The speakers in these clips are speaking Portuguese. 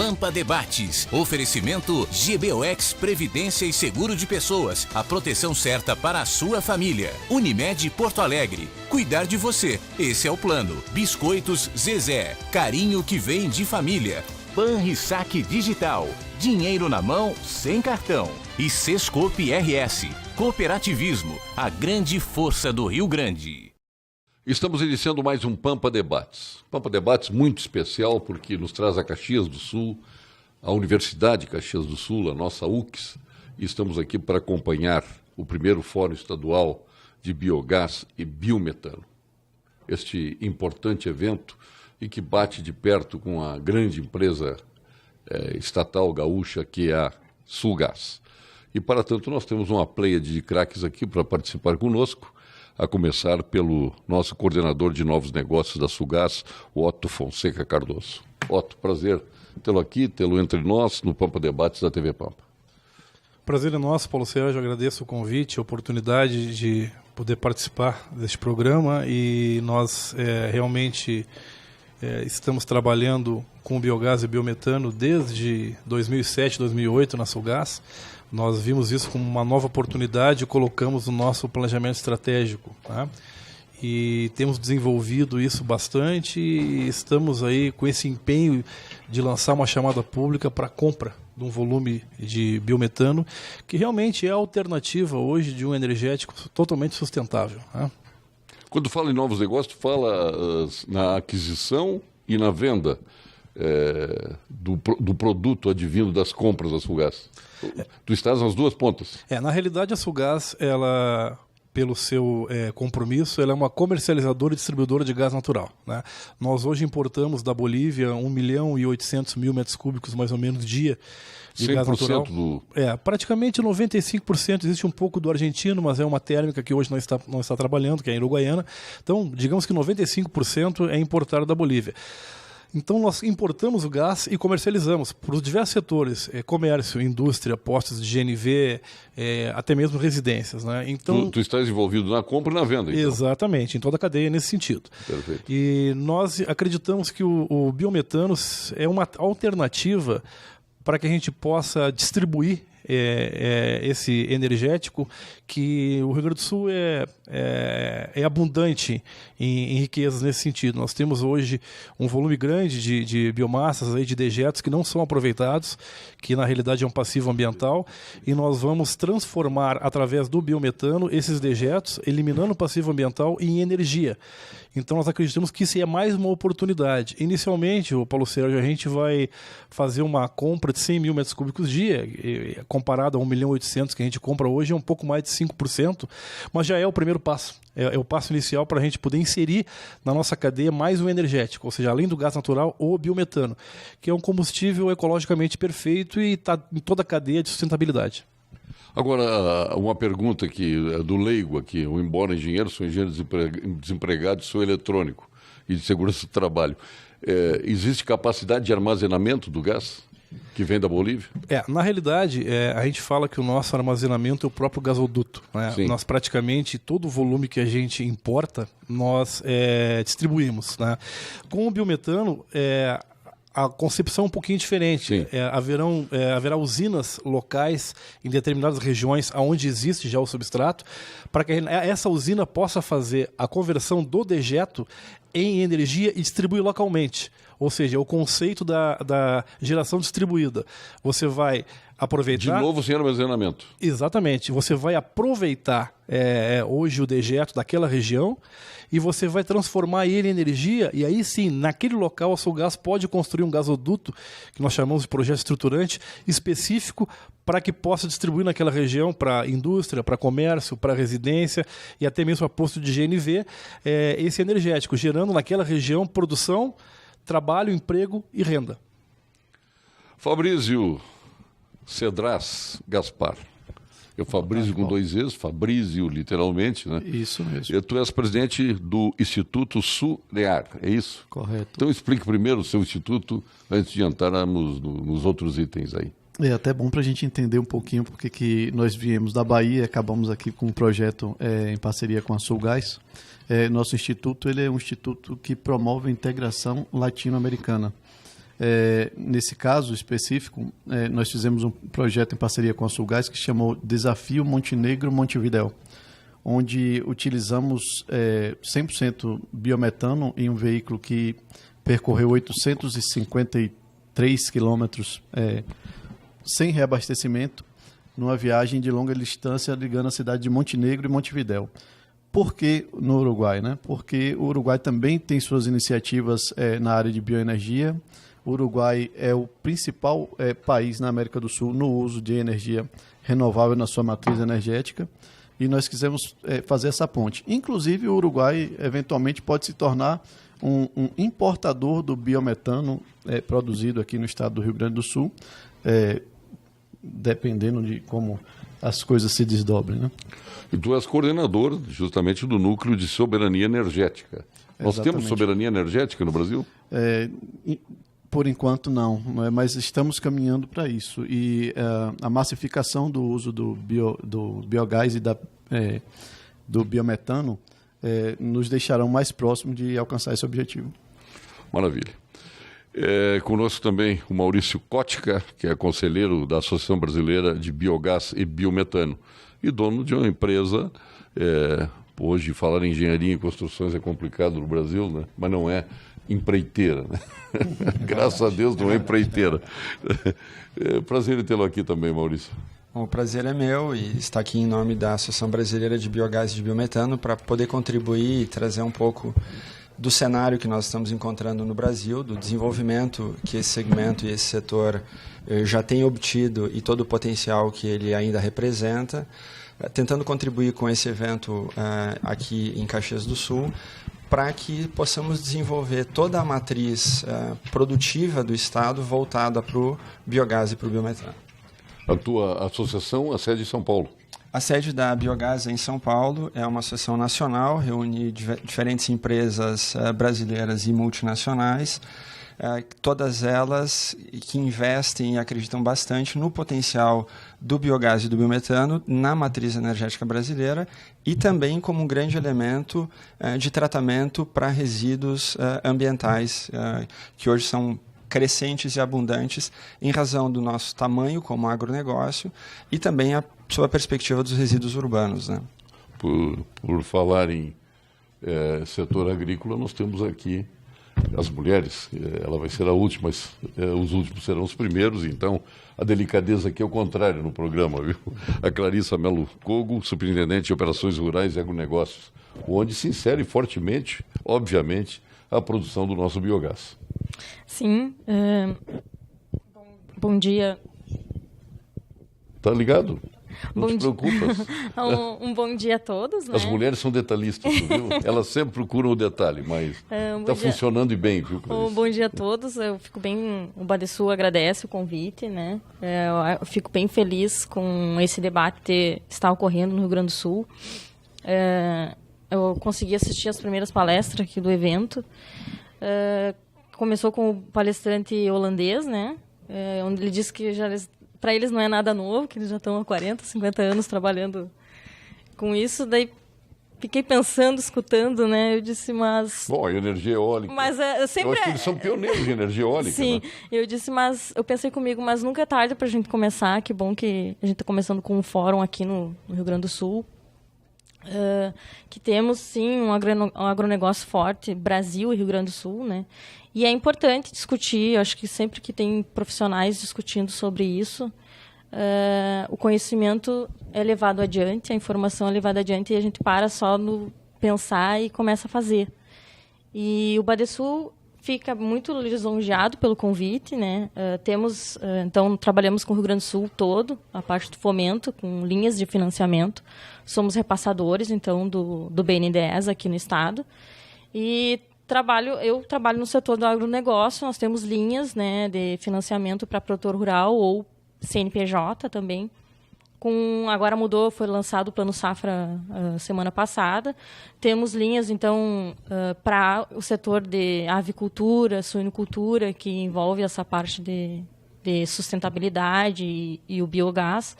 Pampa Debates. Oferecimento GBOX Previdência e Seguro de Pessoas. A proteção certa para a sua família. Unimed Porto Alegre. Cuidar de você. Esse é o plano. Biscoitos Zezé. Carinho que vem de família. Banrisac Digital. Dinheiro na mão, sem cartão. E Sescope RS. Cooperativismo. A grande força do Rio Grande. Estamos iniciando mais um Pampa Debates. Pampa Debates muito especial porque nos traz a Caxias do Sul, a Universidade de Caxias do Sul, a nossa UCS. E estamos aqui para acompanhar o primeiro Fórum Estadual de Biogás e Biometano. Este importante evento e que bate de perto com a grande empresa estatal gaúcha que é a Sulgás. E para tanto nós temos uma pleiade de craques aqui para participar conosco, a começar pelo nosso coordenador de novos negócios da Sulgás, o Otto Fonseca Cardoso. Otto, prazer tê-lo aqui, tê-lo entre nós no Pampa Debates da TV Pampa. Prazer é nosso, Paulo Sérgio, agradeço o convite, a oportunidade de poder participar deste programa e nós realmente estamos trabalhando com biogás e biometano desde 2007, 2008 na Sulgás. Nós vimos isso como uma nova oportunidade e colocamos no nosso planejamento estratégico, tá? E temos desenvolvido isso bastante e estamos aí com esse empenho de lançar uma chamada pública para compra de um volume de biometano, que realmente é a alternativa hoje de um energético totalmente sustentável, tá? Quando fala em novos negócios, tu fala na aquisição e na venda do produto advindo das compras da Sulgás. Tu estás nas duas pontas. Na realidade, a Sulgás, ela, pelo seu compromisso, ela é uma comercializadora e distribuidora de gás natural, né? Nós hoje importamos da Bolívia 1.800.000 metros cúbicos, mais ou menos, dia de gás natural. Praticamente 95%. Existe um pouco do argentino, mas é uma térmica que hoje não está trabalhando, que é em Uruguaiana. Então, digamos que 95% é importado da Bolívia. Então, nós importamos o gás e comercializamos para os diversos setores, comércio, indústria, postos de GNV, até mesmo residências, né? Então, tu estás envolvido na compra e na venda, então. Exatamente, em toda a cadeia nesse sentido. Perfeito. E nós acreditamos que o biometano é uma alternativa para que a gente possa distribuir esse energético, que o Rio Grande do Sul é abundante em riquezas nesse sentido. Nós temos hoje um volume grande de biomassas, aí, de dejetos que não são aproveitados, que na realidade é um passivo ambiental, e nós vamos transformar através do biometano esses dejetos, eliminando o passivo ambiental, em energia. Então nós acreditamos que isso é mais uma oportunidade. Inicialmente, o Paulo Sérgio, a gente vai fazer uma compra de 100.000 metros cúbicos dia, comparado a 1.800.000 que a gente compra hoje, é um pouco mais de 5%, mas já é o primeiro passo. É o passo inicial para a gente poder inserir na nossa cadeia mais um energético, ou seja, além do gás natural, o biometano, que é um combustível ecologicamente perfeito e está em toda a cadeia de sustentabilidade. Agora, uma pergunta aqui, do leigo aqui, embora engenheiro, sou engenheiro desempregado, sou eletrônico e de segurança do trabalho. Existe capacidade de armazenamento do gás que vem da Bolívia? Na realidade, a gente fala que o nosso armazenamento é o próprio gasoduto, né? Nós praticamente, todo o volume que a gente importa, nós distribuímos, né? Com o biometano, a concepção é um pouquinho diferente. Haverá usinas locais em determinadas regiões onde existe já o substrato, para que essa usina possa fazer a conversão do dejeto em energia e distribuir localmente. Ou seja, o conceito da geração distribuída. Você vai aproveitar... De novo, sem armazenamento. Exatamente. Você vai aproveitar hoje o dejeto daquela região e você vai transformar ele em energia, e aí sim, naquele local a Sulgás pode construir um gasoduto, que nós chamamos de projeto estruturante, específico para que possa distribuir naquela região para indústria, para comércio, para residência e até mesmo para posto de GNV, esse energético, gerando naquela região produção, trabalho, emprego e renda. Fabrício Cedras Gaspar. Eu Fabrício com dois Es, Fabrício literalmente, né? Isso mesmo. E tu és presidente do Instituto SUNEAR, é isso? Correto. Então explique primeiro o seu instituto, antes de entrarmos nos outros itens aí. É até bom para a gente entender um pouquinho porque que nós viemos da Bahia e acabamos aqui com um projeto em parceria com a Sulgás. Nosso instituto ele é um instituto que promove a integração latino-americana. Nesse caso específico, nós fizemos um projeto em parceria com a Sulgás que chamou Desafio Montenegro-Montevidéu, onde utilizamos 100% biometano em um veículo que percorreu 853 quilômetros sem reabastecimento, numa viagem de longa distância ligando a cidade de Montenegro e Montevidéu. Por que no Uruguai? Né? Porque o Uruguai também tem suas iniciativas na área de bioenergia. O Uruguai é o principal país na América do Sul no uso de energia renovável na sua matriz energética, e nós quisemos fazer essa ponte. Inclusive, o Uruguai, eventualmente, pode se tornar um importador do biometano produzido aqui no estado do Rio Grande do Sul, dependendo de como as coisas se desdobrem. Né? E tu és coordenador, justamente, do Núcleo de Soberania Energética. Nós temos soberania energética no Brasil? Por enquanto, não, mas estamos caminhando para isso. E a massificação do uso do biogás e do biometano nos deixarão mais próximos de alcançar esse objetivo. Maravilha. Conosco também o Maurício Cótica, que é conselheiro da Associação Brasileira de Biogás e Biometano e dono de uma empresa. Hoje, falar em engenharia e construções é complicado no Brasil, né? Mas não é empreiteira, né? Graças a Deus não é empreiteira. Prazer em tê-lo aqui também, Maurício. O prazer é meu e estar aqui em nome da Associação Brasileira de Biogás e de Biometano para poder contribuir e trazer um pouco do cenário que nós estamos encontrando no Brasil, do desenvolvimento que esse segmento e esse setor já tem obtido e todo o potencial que ele ainda representa, tentando contribuir com esse evento aqui em Caxias do Sul, para que possamos desenvolver toda a matriz produtiva do Estado voltada para o biogás e para o biometano. A tua associação, a sede em São Paulo? A sede da Biogás é em São Paulo, é uma associação nacional, reúne diferentes empresas brasileiras e multinacionais, todas elas que investem e acreditam bastante no potencial do biogás e do biometano na matriz energética brasileira e também como um grande elemento de tratamento para resíduos ambientais, que hoje são crescentes e abundantes em razão do nosso tamanho como agronegócio e também sob a perspectiva dos resíduos urbanos. Né? Por falar em setor agrícola, nós temos aqui as mulheres, ela vai ser a última, mas os últimos serão os primeiros, então a delicadeza aqui é o contrário no programa, viu? A Clarissa Melo Cogo, superintendente de Operações Rurais e Agronegócios, onde se insere fortemente, obviamente, a produção do nosso biogás. Sim. Bom dia. Tá ligado? Não te preocupas. Um bom dia a todos. Né? As mulheres são detalhistas, viu? Elas sempre procuram o detalhe, mas está funcionando e bem, viu, Clarice? Bom dia a todos. Eu fico bem... O Badesul agradece o convite, né? Eu fico bem feliz com esse debate estar ocorrendo no Rio Grande do Sul. Eu consegui assistir as primeiras palestras aqui do evento. Começou com o palestrante holandês, né? Onde ele disse que para eles não é nada novo, que eles já estão há 40, 50 anos trabalhando com isso. Daí fiquei pensando, escutando, né? Eu disse, mas... Bom, a energia eólica. Mas eu sempre... Eu acho que eles são pioneiros de energia eólica. Sim, né? Eu disse, mas... Eu pensei comigo, mas nunca é tarde para a gente começar. Que bom que a gente está começando com um fórum aqui no Rio Grande do Sul. Que temos, sim, um agronegócio forte, Brasil e Rio Grande do Sul, né? E é importante discutir, eu acho que sempre que tem profissionais discutindo sobre isso, o conhecimento é levado adiante, a informação é levada adiante e a gente para só no pensar e começa a fazer. E o Badesul fica muito lisonjeado pelo convite, né? Então, trabalhamos com o Rio Grande do Sul todo, a parte do fomento, com linhas de financiamento. Somos repassadores, então, do BNDES aqui no estado. E eu trabalho no setor do agronegócio, nós temos linhas, né, de financiamento para produtor rural ou CNPJ também. Agora mudou, foi lançado o Plano Safra semana passada. Temos linhas, então, para o setor de avicultura, suinocultura, que envolve essa parte de sustentabilidade e o biogás,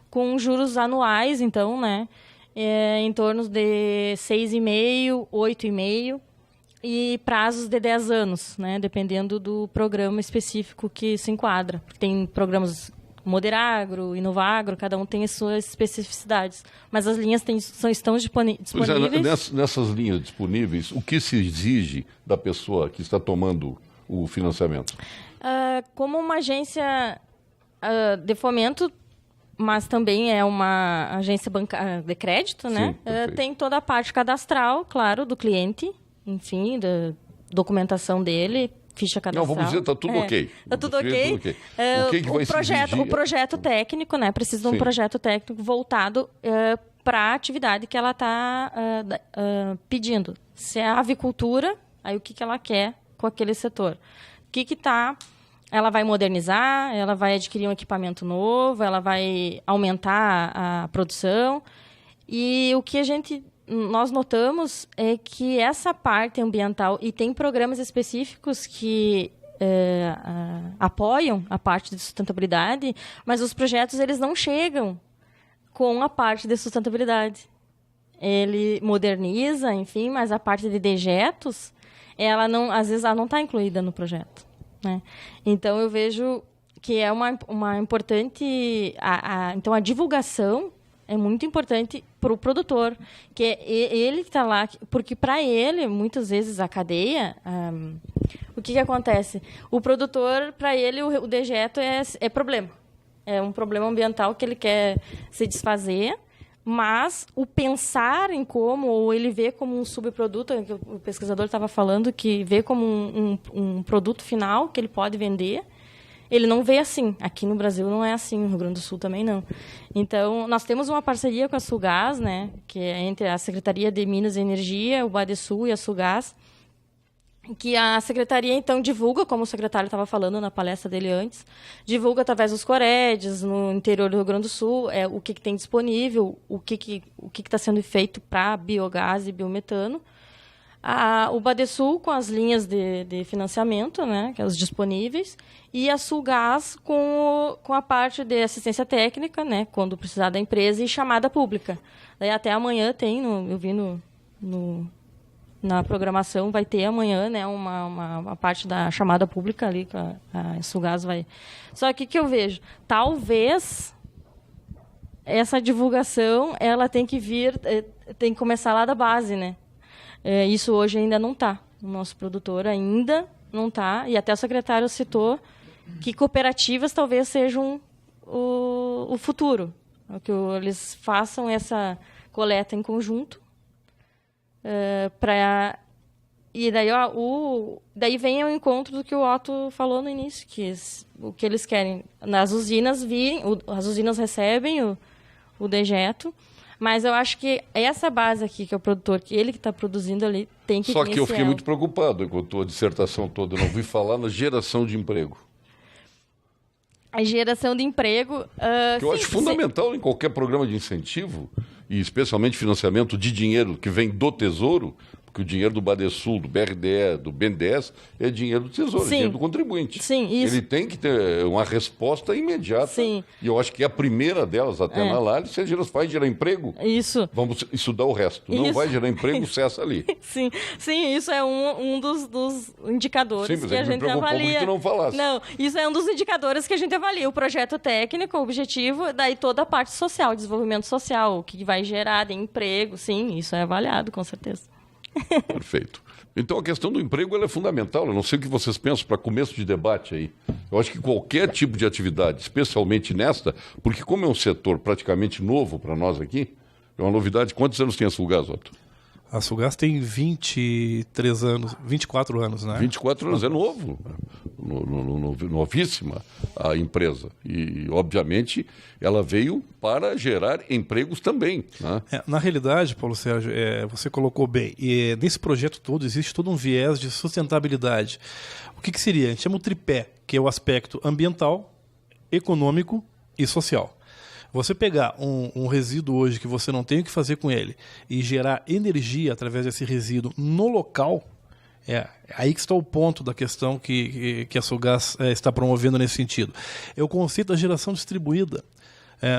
com juros anuais, então, né, em torno de 6,5%, 8,5%. e prazos de 10 anos, né? Dependendo do programa específico que se enquadra. Tem programas Moderagro, Inovagro, cada um tem as suas especificidades. Mas as linhas estão disponíveis. Pois é, nessas linhas disponíveis, o que se exige da pessoa que está tomando o financiamento? Como uma agência de fomento, mas também é uma agência de crédito, né? Tem toda a parte cadastral, claro, do cliente, enfim, da documentação dele, ficha cadastral. Não, vamos dizer, está tudo ok. Está tudo ok. O que vai se exigir? O projeto técnico, né? Precisa de um projeto técnico voltado para a atividade que ela está pedindo. Se é a avicultura, aí o que ela quer com aquele setor? Ela vai modernizar, ela vai adquirir um equipamento novo, ela vai aumentar a produção. E o que nós notamos é que essa parte ambiental, e tem programas específicos que apoiam a parte de sustentabilidade, mas os projetos eles não chegam com a parte de sustentabilidade. Ele moderniza, enfim, mas a parte de dejetos, às vezes ela não está incluída no projeto, né? Então eu vejo que é uma importante... Então a divulgação é muito importante para o produtor, que é ele que está lá, porque para ele, muitas vezes, a cadeia, o que acontece? O produtor, para ele, o dejeto é problema. É um problema ambiental que ele quer se desfazer, mas o pensar em como, ou ele vê como um subproduto, que o pesquisador estava falando, que vê como um produto final que ele pode vender, ele não vê assim. Aqui no Brasil não é assim, no Rio Grande do Sul também não. Então, nós temos uma parceria com a Sulgás, né, que é entre a Secretaria de Minas e Energia, o Badesul e a Sulgás, que a Secretaria, então, divulga, como o secretário estava falando na palestra dele antes, divulga através dos Coredes, no interior do Rio Grande do Sul, o que tem disponível, o que está sendo feito para biogás e biometano. O Badesul com as linhas de financiamento, né, que é os disponíveis, e a Sulgás com a parte de assistência técnica, né, quando precisar da empresa, e chamada pública. Daí até amanhã eu vi na programação, vai ter amanhã, né, uma parte da chamada pública ali, que a Sulgás vai... Só que o que eu vejo? Talvez essa divulgação, ela tem que tem que começar lá da base, né? Isso hoje ainda não está. O nosso produtor ainda não está. E até o secretário citou que cooperativas talvez sejam o futuro. Que eles façam essa coleta em conjunto. E daí vem ao encontro do que o Otto falou no início, que o que eles querem. Nas usinas as usinas recebem o dejeto. Mas eu acho que essa base aqui, que é o produtor, que ele que está produzindo ali, tem que... Só que eu fiquei muito preocupado com a tua dissertação toda. Eu não ouvi falar na geração de emprego. A geração de emprego... que eu acho fundamental em qualquer programa de incentivo, e especialmente financiamento de dinheiro que vem do Tesouro, porque o dinheiro do Badesul, do BRDE, do BNDES, é dinheiro do Tesouro, é dinheiro do contribuinte. Sim, isso. Ele tem que ter uma resposta imediata. Sim. E eu acho que a primeira delas, até na análise, se vai gerar emprego, isso. Vamos estudar o resto. Não vai gerar emprego, cessa ali. Sim, isso é um dos indicadores que a gente avalia. Que tu não falasse. Não, isso é um dos indicadores que a gente avalia. O projeto técnico, o objetivo, daí toda a parte social, desenvolvimento social, o que vai gerar de emprego, sim, isso é avaliado, com certeza. Perfeito. Então a questão do emprego ela é fundamental. Eu não sei o que vocês pensam para começo de debate aí. Eu acho que qualquer tipo de atividade, especialmente nesta, porque como é um setor praticamente novo para nós aqui, é uma novidade. Quantos anos tem a Sulgás, Otto? A Sulgás tem 23 anos, 24 anos, né? 24 anos, é novo. Novíssima a empresa. E, obviamente, ela veio para gerar empregos também. Né? Na realidade, Paulo Sérgio, você colocou bem, e nesse projeto todo existe todo um viés de sustentabilidade. O que seria? A gente chama o tripé, que é o aspecto ambiental, econômico e social. Você pegar um resíduo hoje que você não tem o que fazer com ele e gerar energia através desse resíduo no local, aí que está o ponto da questão que a Sulgás está promovendo nesse sentido. É o conceito da geração distribuída.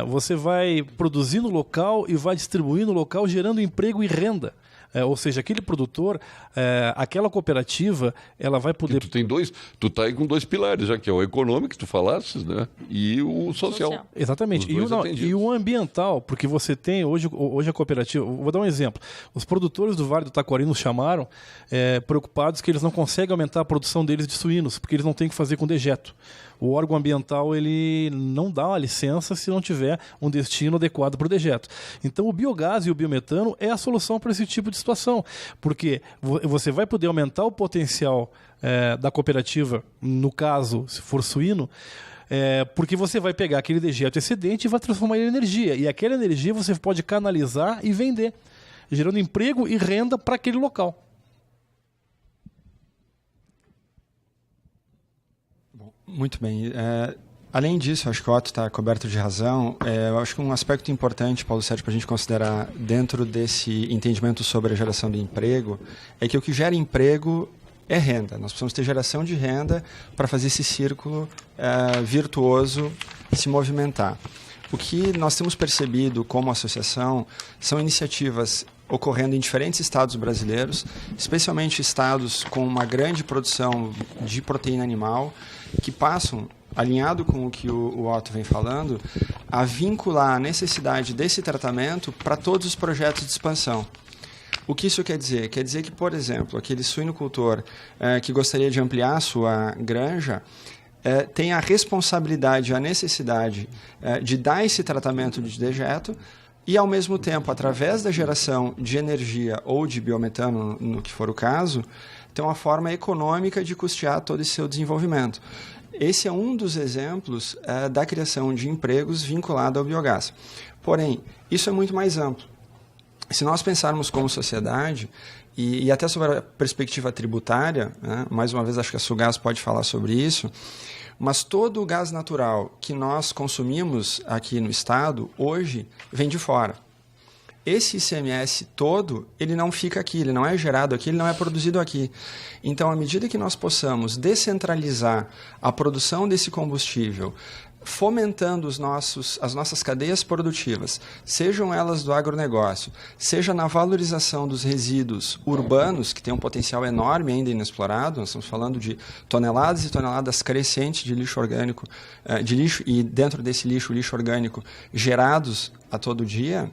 Você vai produzir no local e vai distribuir no local, gerando emprego e renda. ou seja, aquele produtor, aquela cooperativa, ela vai poder... Tu tá aí com 2 pilares, já que é o econômico, que tu falasses, né? E o social. Exatamente. E o ambiental, porque você tem, hoje a cooperativa... Vou dar um exemplo. Os produtores do Vale do Taquari nos chamaram preocupados que eles não conseguem aumentar a produção deles de suínos, porque eles não têm que fazer com dejeto. O órgão ambiental ele não dá uma licença se não tiver um destino adequado para o dejeto. Então o biogás e o biometano é a solução para esse tipo de situação, porque você vai poder aumentar o potencial da cooperativa, no caso, se for suíno, porque você vai pegar aquele dejeto excedente e vai transformar ele em energia. E aquela energia você pode canalizar e vender, gerando emprego e renda para aquele local. Muito bem. Além disso, acho que o Otto está coberto de razão. Eu acho que um aspecto importante, Paulo Sérgio, para a gente considerar dentro desse entendimento sobre a geração de emprego é que o que gera emprego é renda. Nós precisamos ter geração de renda para fazer esse círculo virtuoso se movimentar. O que nós temos percebido como associação são iniciativas ocorrendo em diferentes estados brasileiros, especialmente estados com uma grande produção de proteína animal, que passam, alinhado com o que o Otto vem falando, a vincular a necessidade desse tratamento para todos os projetos de expansão. O que isso quer dizer? Quer dizer que, por exemplo, aquele suinocultor que gostaria de ampliar a sua granja tem a responsabilidade, a necessidade de dar esse tratamento de dejeto e, ao mesmo tempo, através da geração de energia ou de biometano, no que for o caso, tem uma forma econômica de custear todo esse seu desenvolvimento. Esse é um dos exemplos da criação de empregos vinculado ao biogás. Porém, isso é muito mais amplo. Se nós pensarmos como sociedade, e até sobre a perspectiva tributária, né, mais uma vez acho que a Sulgás pode falar sobre isso, mas todo o gás natural que nós consumimos aqui no estado, hoje, vem de fora. Esse ICMS todo, ele não fica aqui, ele não é gerado aqui, ele não é produzido aqui. Então, à medida que nós possamos descentralizar a produção desse combustível, fomentando as nossas cadeias produtivas, sejam elas do agronegócio, seja na valorização dos resíduos urbanos, que tem um potencial enorme ainda inexplorado, nós estamos falando de toneladas e toneladas crescentes de lixo orgânico, e dentro desse lixo, o lixo orgânico, gerados a todo dia,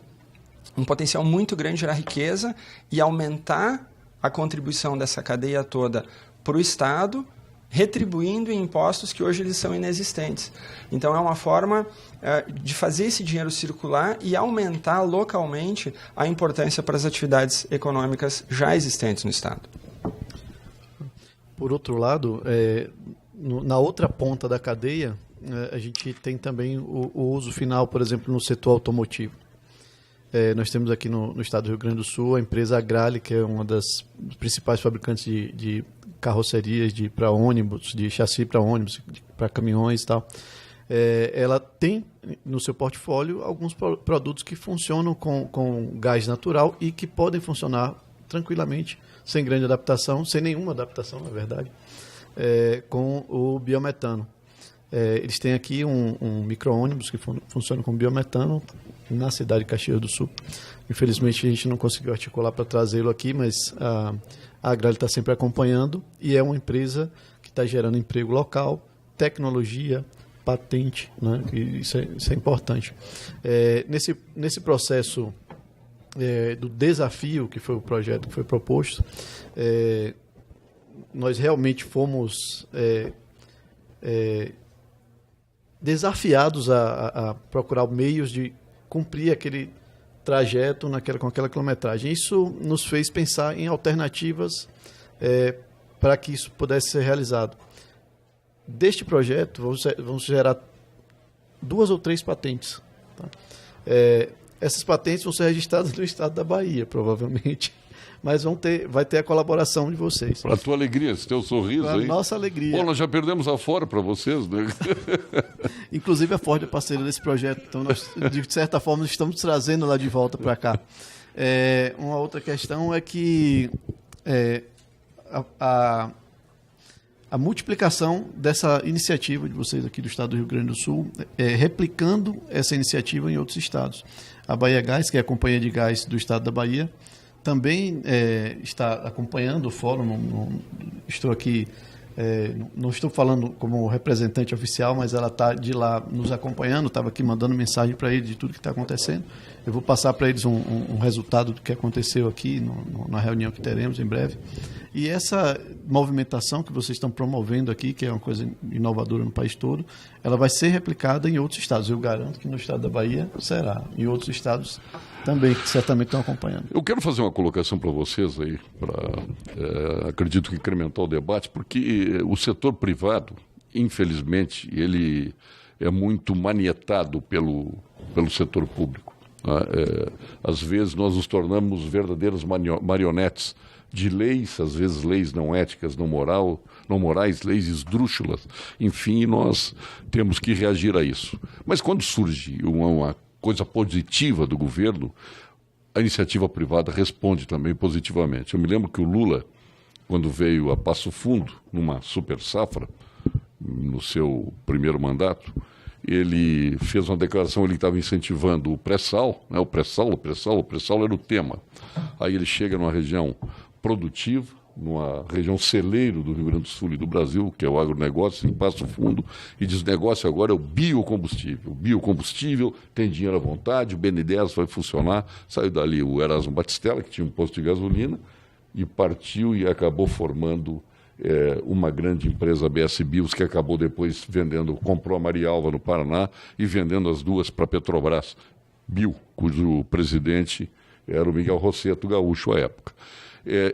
um potencial muito grande de gerar riqueza e aumentar a contribuição dessa cadeia toda para o Estado, retribuindo em impostos que hoje eles são inexistentes. Então, é uma forma de fazer esse dinheiro circular e aumentar localmente a importância para as atividades econômicas já existentes no Estado. Por outro lado, na outra ponta da cadeia, a gente tem também o uso final, por exemplo, no setor automotivo. Nós temos aqui no estado do Rio Grande do Sul a empresa Agrale, que é uma das principais fabricantes de carrocerias para ônibus, de chassi para ônibus, para caminhões e tal. Ela tem no seu portfólio alguns produtos que funcionam com gás natural e que podem funcionar tranquilamente, sem grande adaptação, sem nenhuma adaptação, na verdade, com o biometano. Eles têm aqui um micro-ônibus que funciona com biometano na cidade de Caxias do Sul. Infelizmente, a gente não conseguiu articular para trazê-lo aqui, mas a Agrale está sempre acompanhando e é uma empresa que está gerando emprego local, tecnologia, patente, né? Isso é importante. Nesse processo do desafio, que foi o projeto que foi proposto, nós realmente fomos desafiados a procurar meios de cumprir aquele trajeto com aquela quilometragem. Isso nos fez pensar em alternativas para que isso pudesse ser realizado. Deste projeto, vamos gerar 2 ou 3 patentes. Tá? Essas patentes vão ser registradas no estado da Bahia, provavelmente. Mas vai ter a colaboração de vocês. Para a tua alegria, esse teu sorriso aí. Para a nossa alegria. Bom, nós já perdemos a Ford para vocês, né? Inclusive a Ford é parceira desse projeto, então nós, de certa forma, estamos trazendo ela de volta para cá. Uma outra questão é que a multiplicação dessa iniciativa de vocês aqui do estado do Rio Grande do Sul, replicando essa iniciativa em outros estados. A Bahia Gás, que é a companhia de gás do estado da Bahia, também está acompanhando o fórum. Estou aqui, não estou falando como representante oficial, mas ela está de lá nos acompanhando, estava aqui mandando mensagem para eles de tudo que está acontecendo. Eu vou passar para eles um resultado do que aconteceu aqui na reunião que teremos em breve. E essa movimentação que vocês estão promovendo aqui, que é uma coisa inovadora no país todo, ela vai ser replicada em outros estados. Eu garanto que no estado da Bahia será, e outros estados também, que certamente estão acompanhando. Eu quero fazer uma colocação para vocês aí, acredito que incrementar o debate, porque o setor privado, infelizmente, ele é muito manietado pelo setor público. Às vezes nós nos tornamos verdadeiras marionetes de leis, às vezes leis não éticas, não morais, leis esdrúxulas. Enfim, nós temos que reagir a isso. Mas quando surge uma coisa positiva do governo, a iniciativa privada responde também positivamente. Eu me lembro que o Lula, quando veio a Passo Fundo, numa super safra, no seu primeiro mandato, ele fez uma declaração, ele estava incentivando o pré-sal, né? O pré-sal era o tema. Aí ele chega numa região produtiva, numa região celeiro do Rio Grande do Sul e do Brasil, que é o agronegócio, em Passo Fundo, e diz: o negócio agora é o biocombustível. O biocombustível tem dinheiro à vontade, o BNDES vai funcionar. Saiu dali o Erasmo Batistella, que tinha um posto de gasolina, e partiu e acabou formando uma grande empresa, a BS Bios, que acabou depois comprou a Marialva no Paraná e vendendo as duas para a Petrobras Bio, cujo presidente era o Miguel Rosseto, gaúcho à época.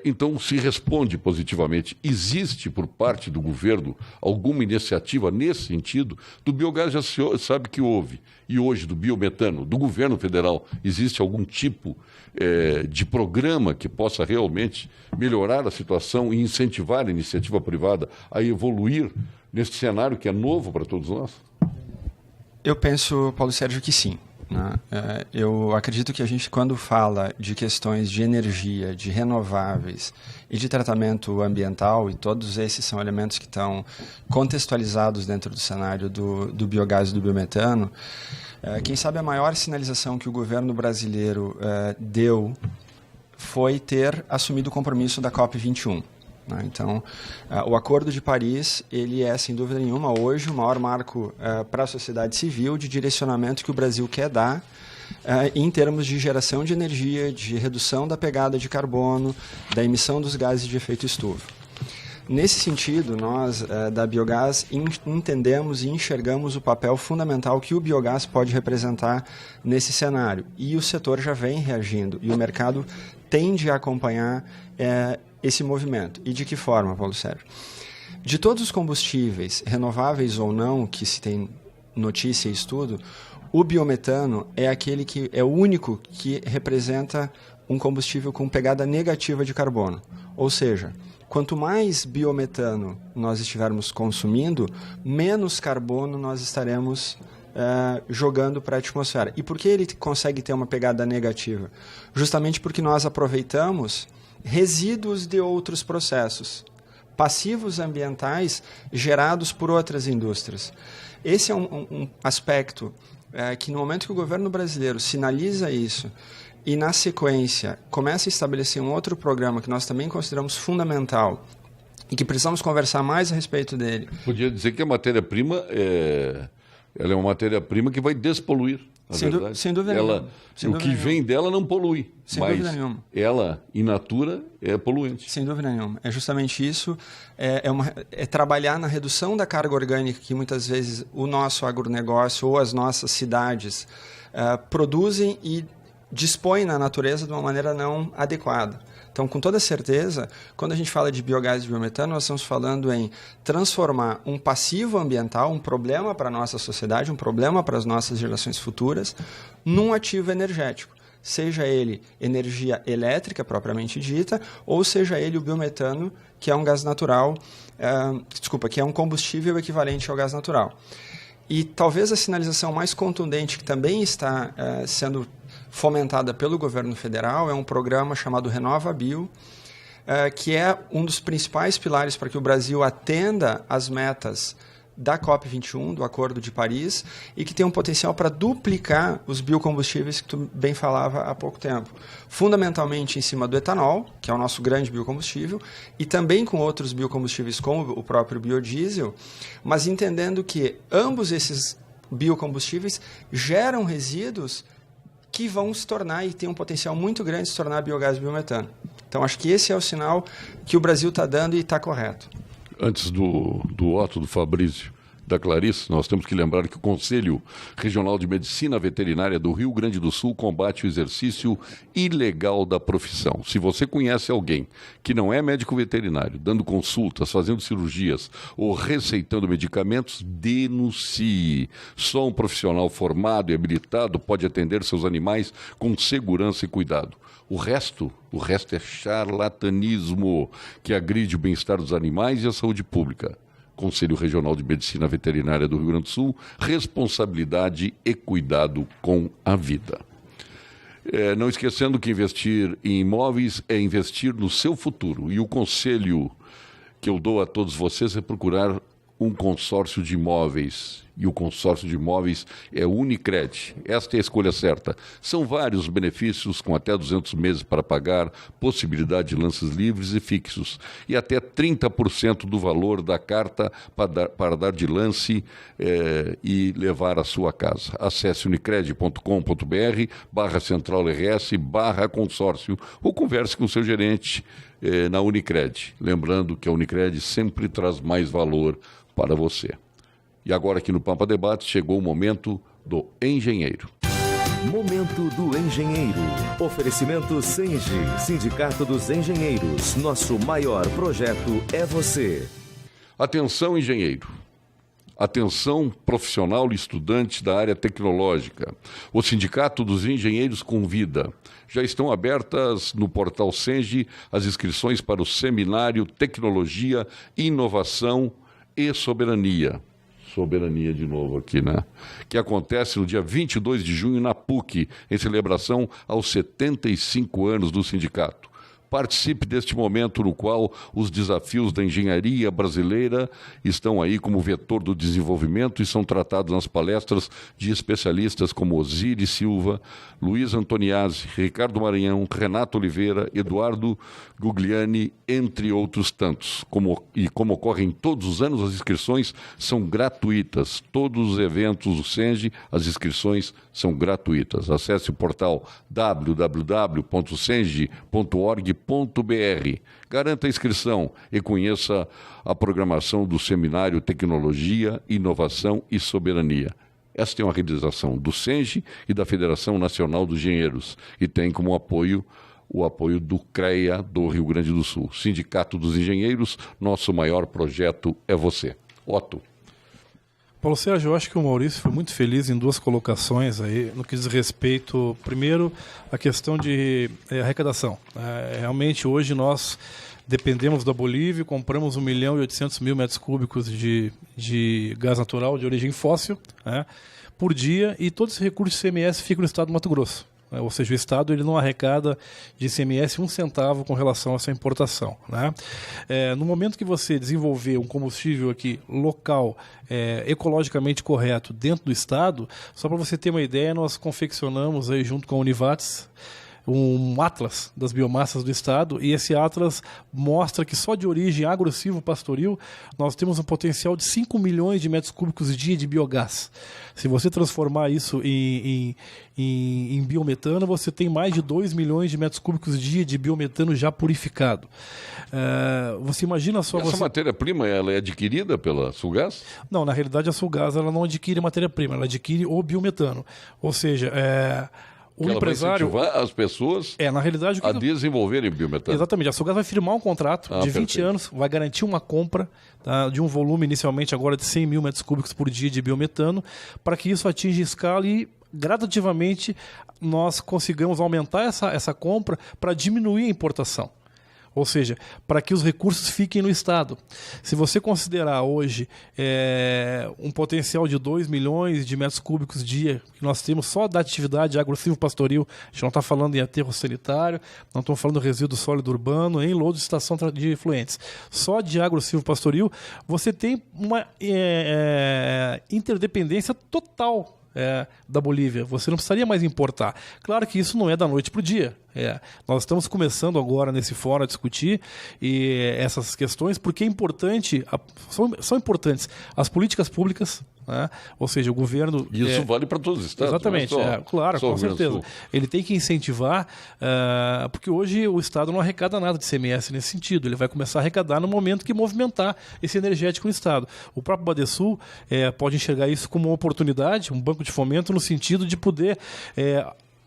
Então, se responde positivamente. Existe, por parte do governo, alguma iniciativa nesse sentido? Do biogás já se sabe que houve. E hoje, do biometano, do governo federal, existe algum tipo de programa que possa realmente melhorar a situação e incentivar a iniciativa privada a evoluir nesse cenário que é novo para todos nós? Eu penso, Paulo Sérgio, que sim. Eu acredito que a gente, quando fala de questões de energia, de renováveis e de tratamento ambiental, e todos esses são elementos que estão contextualizados dentro do cenário do biogás e do biometano, quem sabe a maior sinalização que o governo brasileiro deu foi ter assumido o compromisso da COP21. Então, o Acordo de Paris, ele é, sem dúvida nenhuma, hoje o maior marco para a sociedade civil de direcionamento que o Brasil quer dar em termos de geração de energia, de redução da pegada de carbono, da emissão dos gases de efeito estufa. Nesse sentido, nós, da Biogás, entendemos e enxergamos o papel fundamental que o biogás pode representar nesse cenário. E o setor já vem reagindo, e o mercado tende a acompanhar esse movimento. E de que forma, Paulo Sérgio? De todos os combustíveis, renováveis ou não, que se tem notícia e estudo, o biometano é aquele que é o único que representa um combustível com pegada negativa de carbono. Ou seja, quanto mais biometano nós estivermos consumindo, menos carbono nós estaremos jogando para a atmosfera. E por que ele consegue ter uma pegada negativa? Justamente porque nós aproveitamos resíduos de outros processos, passivos ambientais gerados por outras indústrias. Esse é um aspecto que, no momento que o governo brasileiro sinaliza isso e, na sequência, começa a estabelecer um outro programa que nós também consideramos fundamental e que precisamos conversar mais a respeito dele. Podia dizer que a matéria-prima ela é uma matéria-prima que vai despoluir. Sem dúvida nenhuma. O que vem dela não polui, mas ela, in natura, é poluente. Sem dúvida nenhuma. É justamente isso. É trabalhar na redução da carga orgânica que muitas vezes o nosso agronegócio ou as nossas cidades produzem e dispõem na natureza de uma maneira não adequada. Então, com toda certeza, quando a gente fala de biogás e biometano, nós estamos falando em transformar um passivo ambiental, um problema para a nossa sociedade, um problema para as nossas gerações futuras, num ativo energético. Seja ele energia elétrica propriamente dita, ou seja ele o biometano, que é um gás natural, que é um combustível equivalente ao gás natural. E talvez a sinalização mais contundente que também está sendo fomentada pelo governo federal é um programa chamado RenovaBio, que é um dos principais pilares para que o Brasil atenda às metas da COP21, do Acordo de Paris, e que tem um potencial para duplicar os biocombustíveis que tu bem falava há pouco tempo. Fundamentalmente em cima do etanol, que é o nosso grande biocombustível, e também com outros biocombustíveis como o próprio biodiesel, mas entendendo que ambos esses biocombustíveis geram resíduos que vão se tornar, e tem um potencial muito grande de se tornar biogás e biometano. Então, acho que esse é o sinal que o Brasil está dando e está correto. Antes do Otto, do Fabrício, da Clarice, nós temos que lembrar que o Conselho Regional de Medicina Veterinária do Rio Grande do Sul combate o exercício ilegal da profissão. Se você conhece alguém que não é médico veterinário, dando consultas, fazendo cirurgias ou receitando medicamentos, denuncie. Só um profissional formado e habilitado pode atender seus animais com segurança e cuidado. O resto é charlatanismo que agride o bem-estar dos animais e a saúde pública. Conselho Regional de Medicina Veterinária do Rio Grande do Sul, responsabilidade e cuidado com a vida. Não esquecendo que investir em imóveis é investir no seu futuro. E o conselho que eu dou a todos vocês é procurar um consórcio de imóveis. E o consórcio de imóveis é o Unicred. Esta é a escolha certa. São vários benefícios, com até 200 meses para pagar, possibilidade de lances livres e fixos, e até 30% do valor da carta para dar de lance e levar à sua casa. Acesse unicred.com.br/centralrs/consórcio ou converse com seu gerente na Unicred. Lembrando que a Unicred sempre traz mais valor para você. E agora aqui no Pampa Debates chegou o momento do engenheiro. Momento do engenheiro. Oferecimento Senge, Sindicato dos Engenheiros. Nosso maior projeto é você. Atenção, engenheiro. Atenção, profissional e estudante da área tecnológica. O Sindicato dos Engenheiros convida. Já estão abertas no portal Senge as inscrições para o Seminário Tecnologia, Inovação e Soberania. Soberania de novo aqui, né? Que acontece no dia 22 de junho na PUC, em celebração aos 75 anos do sindicato. Participe deste momento no qual os desafios da engenharia brasileira estão aí como vetor do desenvolvimento e são tratados nas palestras de especialistas como Osiris Silva, Luiz Antoniazzi, Ricardo Maranhão, Renato Oliveira, Eduardo Gugliani, entre outros tantos. Como ocorrem todos os anos, as inscrições são gratuitas. Todos os eventos do Senge, as inscrições são gratuitas. Acesse o portal www.senge.org.br. Garanta a inscrição e conheça a programação do Seminário Tecnologia, Inovação e Soberania. Esta é uma realização do Senge e da Federação Nacional dos Engenheiros e tem como apoio o apoio do CREA do Rio Grande do Sul. Sindicato dos Engenheiros, nosso maior projeto é você. Otto. Paulo Sérgio, eu acho que o Maurício foi muito feliz em duas colocações aí, no que diz respeito, primeiro, à questão de arrecadação. Realmente, hoje nós dependemos da Bolívia, compramos 1.800.000 metros cúbicos de gás natural de origem fóssil, por dia, e todo esse recurso de ICMS fica no estado do Mato Grosso. Ou seja, o Estado ele não arrecada de ICMS 1 centavo com relação a essa importação. No momento que você desenvolver um combustível aqui local, ecologicamente correto dentro do Estado, só para você ter uma ideia, nós confeccionamos aí junto com a Univates um atlas das biomassas do Estado, e esse atlas mostra que só de origem agro-silvo-pastoril nós temos um potencial de 5 milhões de metros cúbicos dia de biogás. Se você transformar isso em biometano, você tem mais de 2 milhões de metros cúbicos dia de biometano já purificado. Você imagina só... Essa matéria-prima ela é adquirida pela Sulgás? Não, na realidade a Sulgás ela não adquire matéria-prima, ela adquire o biometano. Ou seja, o empresário vai incentivar as pessoas na realidade, a desenvolverem biometano. Exatamente. A Sulgás vai firmar um contrato de 20 anos, vai garantir uma compra de um volume inicialmente agora de 100 mil metros cúbicos por dia de biometano, para que isso atinja escala e gradativamente nós consigamos aumentar essa compra para diminuir a importação. Ou seja, para que os recursos fiquem no Estado. Se você considerar hoje um potencial de 2 milhões de metros cúbicos dia que nós temos só da atividade agro-silvopastoril, a gente não está falando em aterro sanitário, não estamos falando de resíduo sólido urbano, em lodo de estação de efluentes. Só de agro-silvopastoril, você tem uma interdependência total da Bolívia. Você não precisaria mais importar. Claro que isso não é da noite para o dia. Nós estamos começando agora nesse fórum a discutir essas questões, porque é importante, são importantes as políticas públicas, né? Ou seja, o governo... Isso vale para todos os estados. Exatamente, claro, com certeza. Ele tem que incentivar, porque hoje o Estado não arrecada nada de ICMS nesse sentido. Ele vai começar a arrecadar no momento que movimentar esse energético no Estado. O próprio Badesul pode enxergar isso como uma oportunidade, um banco de fomento no sentido de poder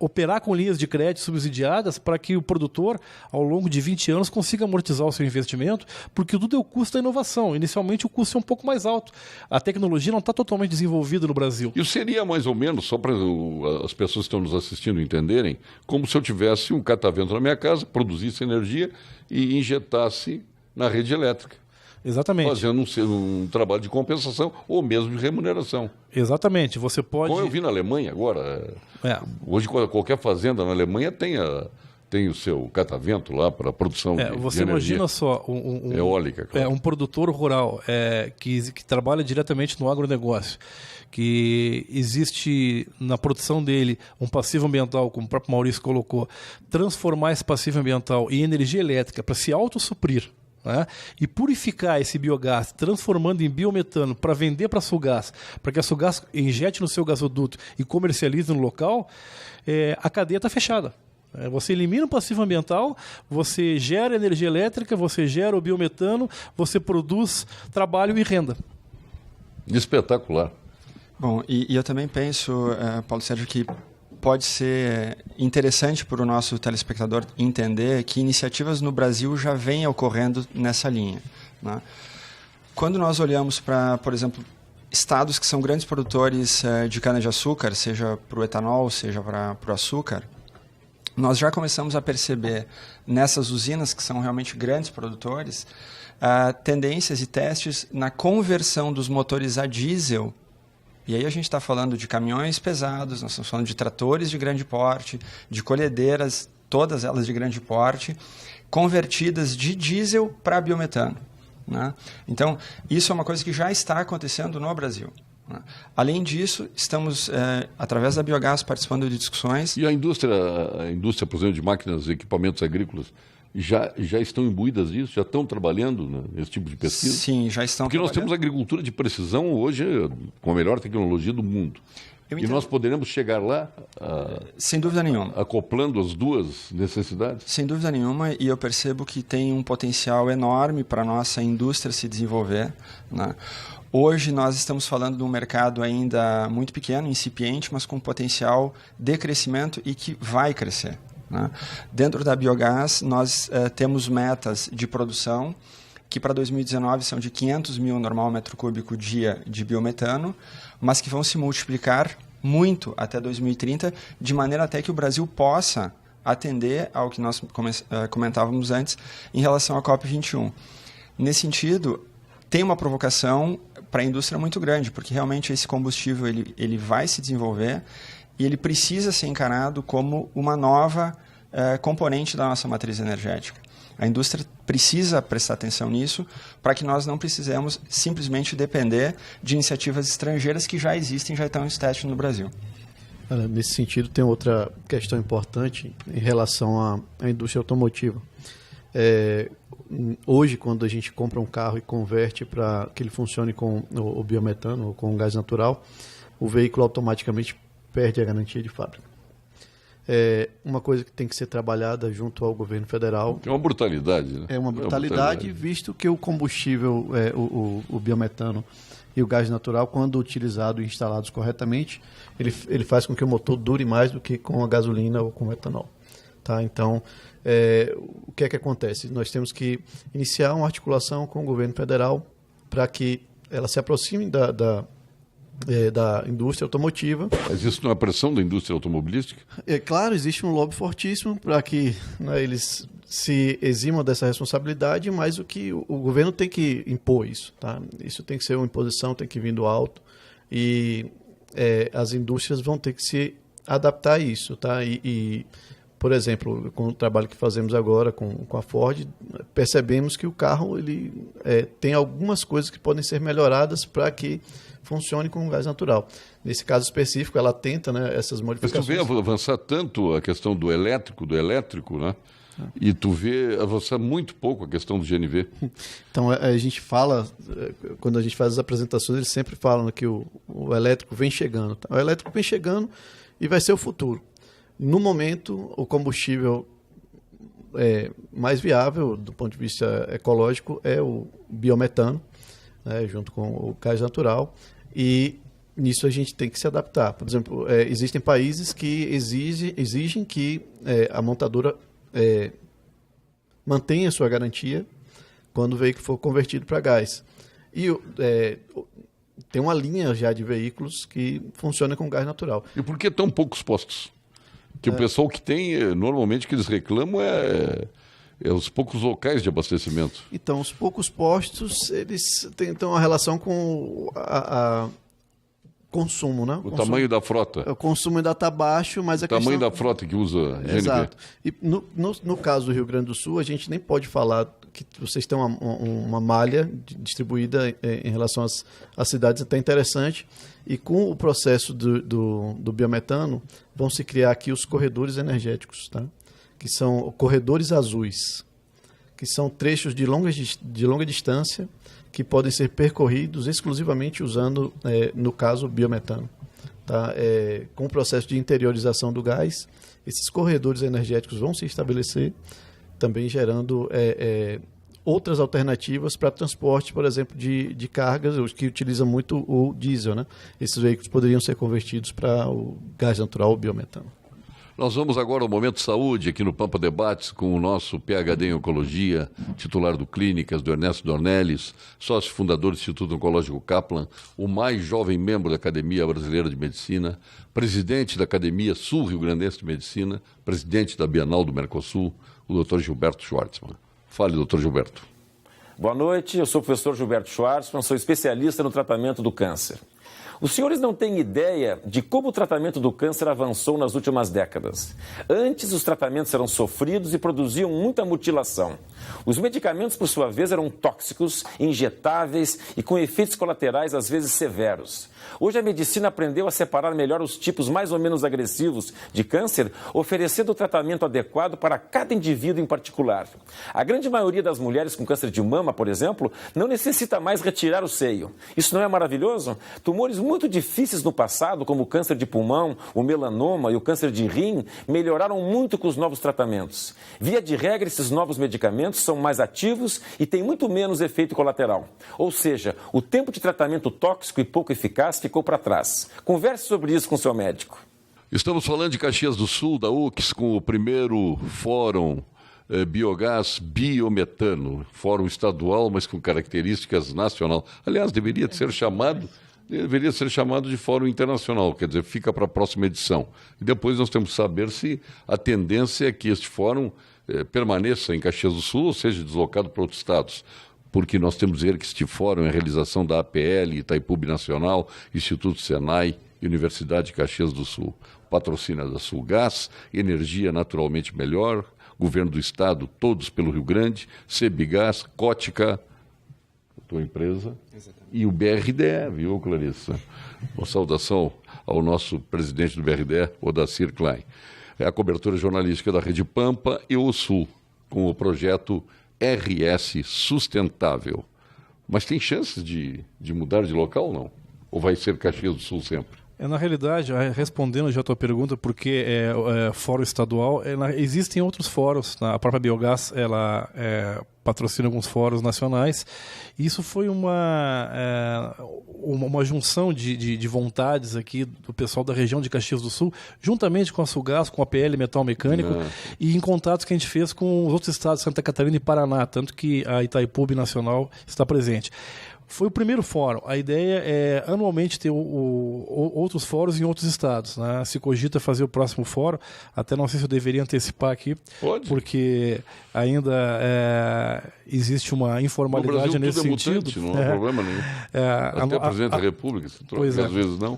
operar com linhas de crédito subsidiadas para que o produtor, ao longo de 20 anos, consiga amortizar o seu investimento, porque tudo é o custo da inovação. Inicialmente, o custo é um pouco mais alto. A tecnologia não está totalmente desenvolvida no Brasil. Isso seria mais ou menos, só para as pessoas que estão nos assistindo entenderem, como se eu tivesse um catavento na minha casa, produzisse energia e injetasse na rede elétrica. Exatamente. Fazendo um trabalho de compensação ou mesmo de remuneração. Exatamente. Você pode... Como eu vi na Alemanha agora, hoje qualquer fazenda na Alemanha tem o seu catavento lá para a produção de você energia. Imagina só eólica, claro. Um produtor rural que trabalha diretamente no agronegócio, que existe na produção dele um passivo ambiental, como o próprio Maurício colocou, transformar esse passivo ambiental em energia elétrica para se autossuprir, né? E purificar esse biogás, transformando em biometano para vender para a Sulgás, para que a Sulgás injete no seu gasoduto e comercialize no local, a cadeia está fechada. Você elimina o passivo ambiental, você gera energia elétrica, você gera o biometano, você produz trabalho e renda. Espetacular. Bom, e eu também penso, Paulo Sérgio, que pode ser interessante para o nosso telespectador entender que iniciativas no Brasil já vêm ocorrendo nessa linha, né? Quando nós olhamos para, por exemplo, estados que são grandes produtores de cana-de-açúcar, seja para o etanol, seja para o açúcar, nós já começamos a perceber nessas usinas, que são realmente grandes produtores, tendências e testes na conversão dos motores a diesel. E aí a gente está falando de caminhões pesados, nós estamos falando de tratores de grande porte, de colhedeiras, todas elas de grande porte, convertidas de diesel para biometano, né? Então, isso é uma coisa que já está acontecendo no Brasil, né? Além disso, estamos, através da Biogás, participando de discussões. E a indústria, por exemplo, de máquinas e equipamentos agrícolas, já estão imbuídas disso? Já estão trabalhando nesse tipo de pesquisa? Sim, já estão Porque nós temos agricultura de precisão hoje com a melhor tecnologia do mundo. E nós poderemos chegar lá, sem dúvida nenhuma, acoplando as duas necessidades? Sem dúvida nenhuma, e eu percebo que tem um potencial enorme para a nossa indústria se desenvolver, né? Hoje nós estamos falando de um mercado ainda muito pequeno, incipiente, mas com potencial de crescimento e que vai crescer, né? Dentro da Biogás, nós temos metas de produção que para 2019 são de 500 mil normal metro cúbico dia de biometano, mas que vão se multiplicar muito até 2030, de maneira até que o Brasil possa atender ao que nós comentávamos antes em relação à COP21. Nesse sentido, tem uma provocação para a indústria muito grande, porque realmente esse combustível ele vai se desenvolver e ele precisa ser encarado como uma nova componente da nossa matriz energética. A indústria precisa prestar atenção nisso para que nós não precisemos simplesmente depender de iniciativas estrangeiras que já existem, já estão em teste no Brasil. Nesse sentido, tem outra questão importante em relação à indústria automotiva. Hoje, quando a gente compra um carro e converte para que ele funcione com o biometano ou com o gás natural, o veículo automaticamente perde a garantia de fábrica. Uma coisa que tem que ser trabalhada junto ao governo federal. É uma brutalidade, né? É uma brutalidade, visto que o combustível, o biometano e o gás natural, quando utilizado e instalados corretamente, ele faz com que o motor dure mais do que com a gasolina ou com o etanol. Tá? Então, o que é que acontece? Nós temos que iniciar uma articulação com o governo federal para que ela se aproxime da indústria automotiva. Mas isso não é pressão da indústria automobilística? Claro, existe um lobby fortíssimo para que eles se eximam dessa responsabilidade, mas o que o governo tem que impor isso, tá? Isso tem que ser uma imposição, tem que vir do alto, e as indústrias vão ter que se adaptar a isso, tá? Por exemplo, com o trabalho que fazemos agora com a Ford, percebemos que o carro ele tem algumas coisas que podem ser melhoradas para que funcione com gás natural. Nesse caso específico, ela tenta, né, essas modificações. Mas tu vê avançar tanto a questão do elétrico, né? E tu vê avançar muito pouco a questão do GNV. Então, a gente fala, quando a gente faz as apresentações, eles sempre falam que o elétrico vem chegando. Tá? O elétrico vem chegando e vai ser o futuro. No momento, o combustível mais viável, do ponto de vista ecológico, é o biometano, né, junto com o gás natural, e nisso a gente tem que se adaptar. Por exemplo, existem países que exigem que a montadora mantenha a sua garantia quando o veículo for convertido para gás. E tem uma linha já de veículos que funciona com gás natural. E por que tão poucos postos? Que o pessoal que tem, normalmente, que eles reclamam os poucos locais de abastecimento. Então, os poucos postos, eles têm uma relação com a consumo, né? O tamanho da frota. O consumo ainda está baixo, mas o tamanho da frota que usa GNV. Exato. E no caso do Rio Grande do Sul, a gente nem pode falar que vocês têm uma malha distribuída em relação às cidades até interessante. E com o processo do biometano, vão se criar aqui os corredores energéticos, tá? Que são corredores azuis, que são trechos de longa distância que podem ser percorridos exclusivamente usando, no caso, biometano. Tá? Com o processo de interiorização do gás, esses corredores energéticos vão se estabelecer, também gerando outras alternativas para transporte, por exemplo, de cargas, os que utilizam muito o diesel, né? Esses veículos poderiam ser convertidos para o gás natural ou biometano. Nós vamos agora ao Momento Saúde, aqui no Pampa Debates, com o nosso PhD em Oncologia, titular do Clínicas, do Ernesto Dornelles, sócio fundador do Instituto Oncológico Kaplan, o mais jovem membro da Academia Brasileira de Medicina, presidente da Academia Sul-Rio-Grandense de Medicina, presidente da Bienal do Mercosul, o Dr. Gilberto Schwartzman. Fale, Dr. Gilberto. Boa noite, eu sou o professor Gilberto Schwartzman, sou especialista no tratamento do câncer. Os senhores não têm ideia de como o tratamento do câncer avançou nas últimas décadas. Antes, os tratamentos eram sofridos e produziam muita mutilação. Os medicamentos, por sua vez, eram tóxicos, injetáveis e com efeitos colaterais às vezes severos. Hoje a medicina aprendeu a separar melhor os tipos mais ou menos agressivos de câncer, oferecendo o tratamento adequado para cada indivíduo em particular. A grande maioria das mulheres com câncer de mama, por exemplo, não necessita mais retirar o seio. Isso não é maravilhoso? Tumores muito difíceis no passado, como o câncer de pulmão, o melanoma e o câncer de rim, melhoraram muito com os novos tratamentos. Via de regra, esses novos medicamentos são mais ativos e têm muito menos efeito colateral. Ou seja, o tempo de tratamento tóxico e pouco eficaz ficou para trás. Converse sobre isso com seu médico. Estamos falando de Caxias do Sul, da UCS, com o primeiro fórum Biogás Biometano, fórum estadual, mas com características nacional. Aliás, deveria ser chamado de fórum internacional, quer dizer, fica para a próxima edição. E depois nós temos que saber se a tendência é que este fórum permaneça em Caxias do Sul ou seja deslocado para outros estados. Porque nós temos que dizer que este fórum é a realização da APL, Itaipu Nacional, Instituto Senai e Universidade de Caxias do Sul. Patrocínio da Sulgás, Energia Naturalmente Melhor, Governo do Estado, todos pelo Rio Grande, Sebigás, Cótica, tua empresa, e o BRDE, viu, Clarissa? Uma saudação ao nosso presidente do BRDE, Odacir Klein. É a cobertura jornalística da Rede Pampa e o Sul, com o projeto RS Sustentável. Mas tem chances de mudar de local, não? Ou vai ser Caxias do Sul sempre? Na realidade, respondendo já a tua pergunta, porque fórum estadual, existem outros fóruns. A própria Biogás, ela patrocina alguns fóruns nacionais. E isso foi uma junção de vontades aqui do pessoal da região de Caxias do Sul, juntamente com a Sulgás, com a PL Metal Mecânico, e em contatos que a gente fez com os outros estados, Santa Catarina e Paraná, tanto que a Itaipu Nacional está presente. Foi o primeiro fórum. A ideia é anualmente ter outros fóruns em outros estados, né? Se cogita fazer o próximo fórum, até não sei se eu deveria antecipar aqui, Pode. Porque ainda existe uma informalidade nesse sentido. Mutante, não há problema nenhum. Até o presidente da República se troca, às vezes não.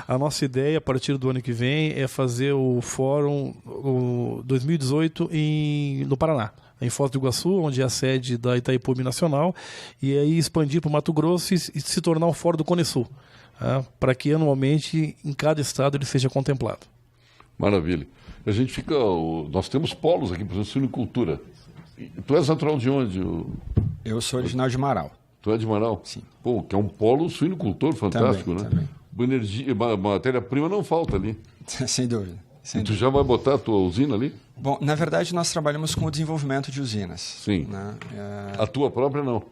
A nossa ideia, a partir do ano que vem, é fazer o fórum 2018 no Paraná, em Foz do Iguaçu, onde é a sede da Itaipu Nacional, e aí expandir para o Mato Grosso e se tornar um fórum do Cone Sul, para que anualmente em cada estado ele seja contemplado. Maravilha. A gente fica, nós temos polos aqui, por exemplo, suinicultura. Tu és natural de onde? Eu sou original de Marau. Tu é de Marau? Sim. Pô, que é um polo suinicultor fantástico, também, né? Energia, matéria-prima não falta ali. Sem dúvida. Tu já vai botar a tua usina ali? Bom, na verdade, nós trabalhamos com o desenvolvimento de usinas. Sim. Né? A tua própria, não?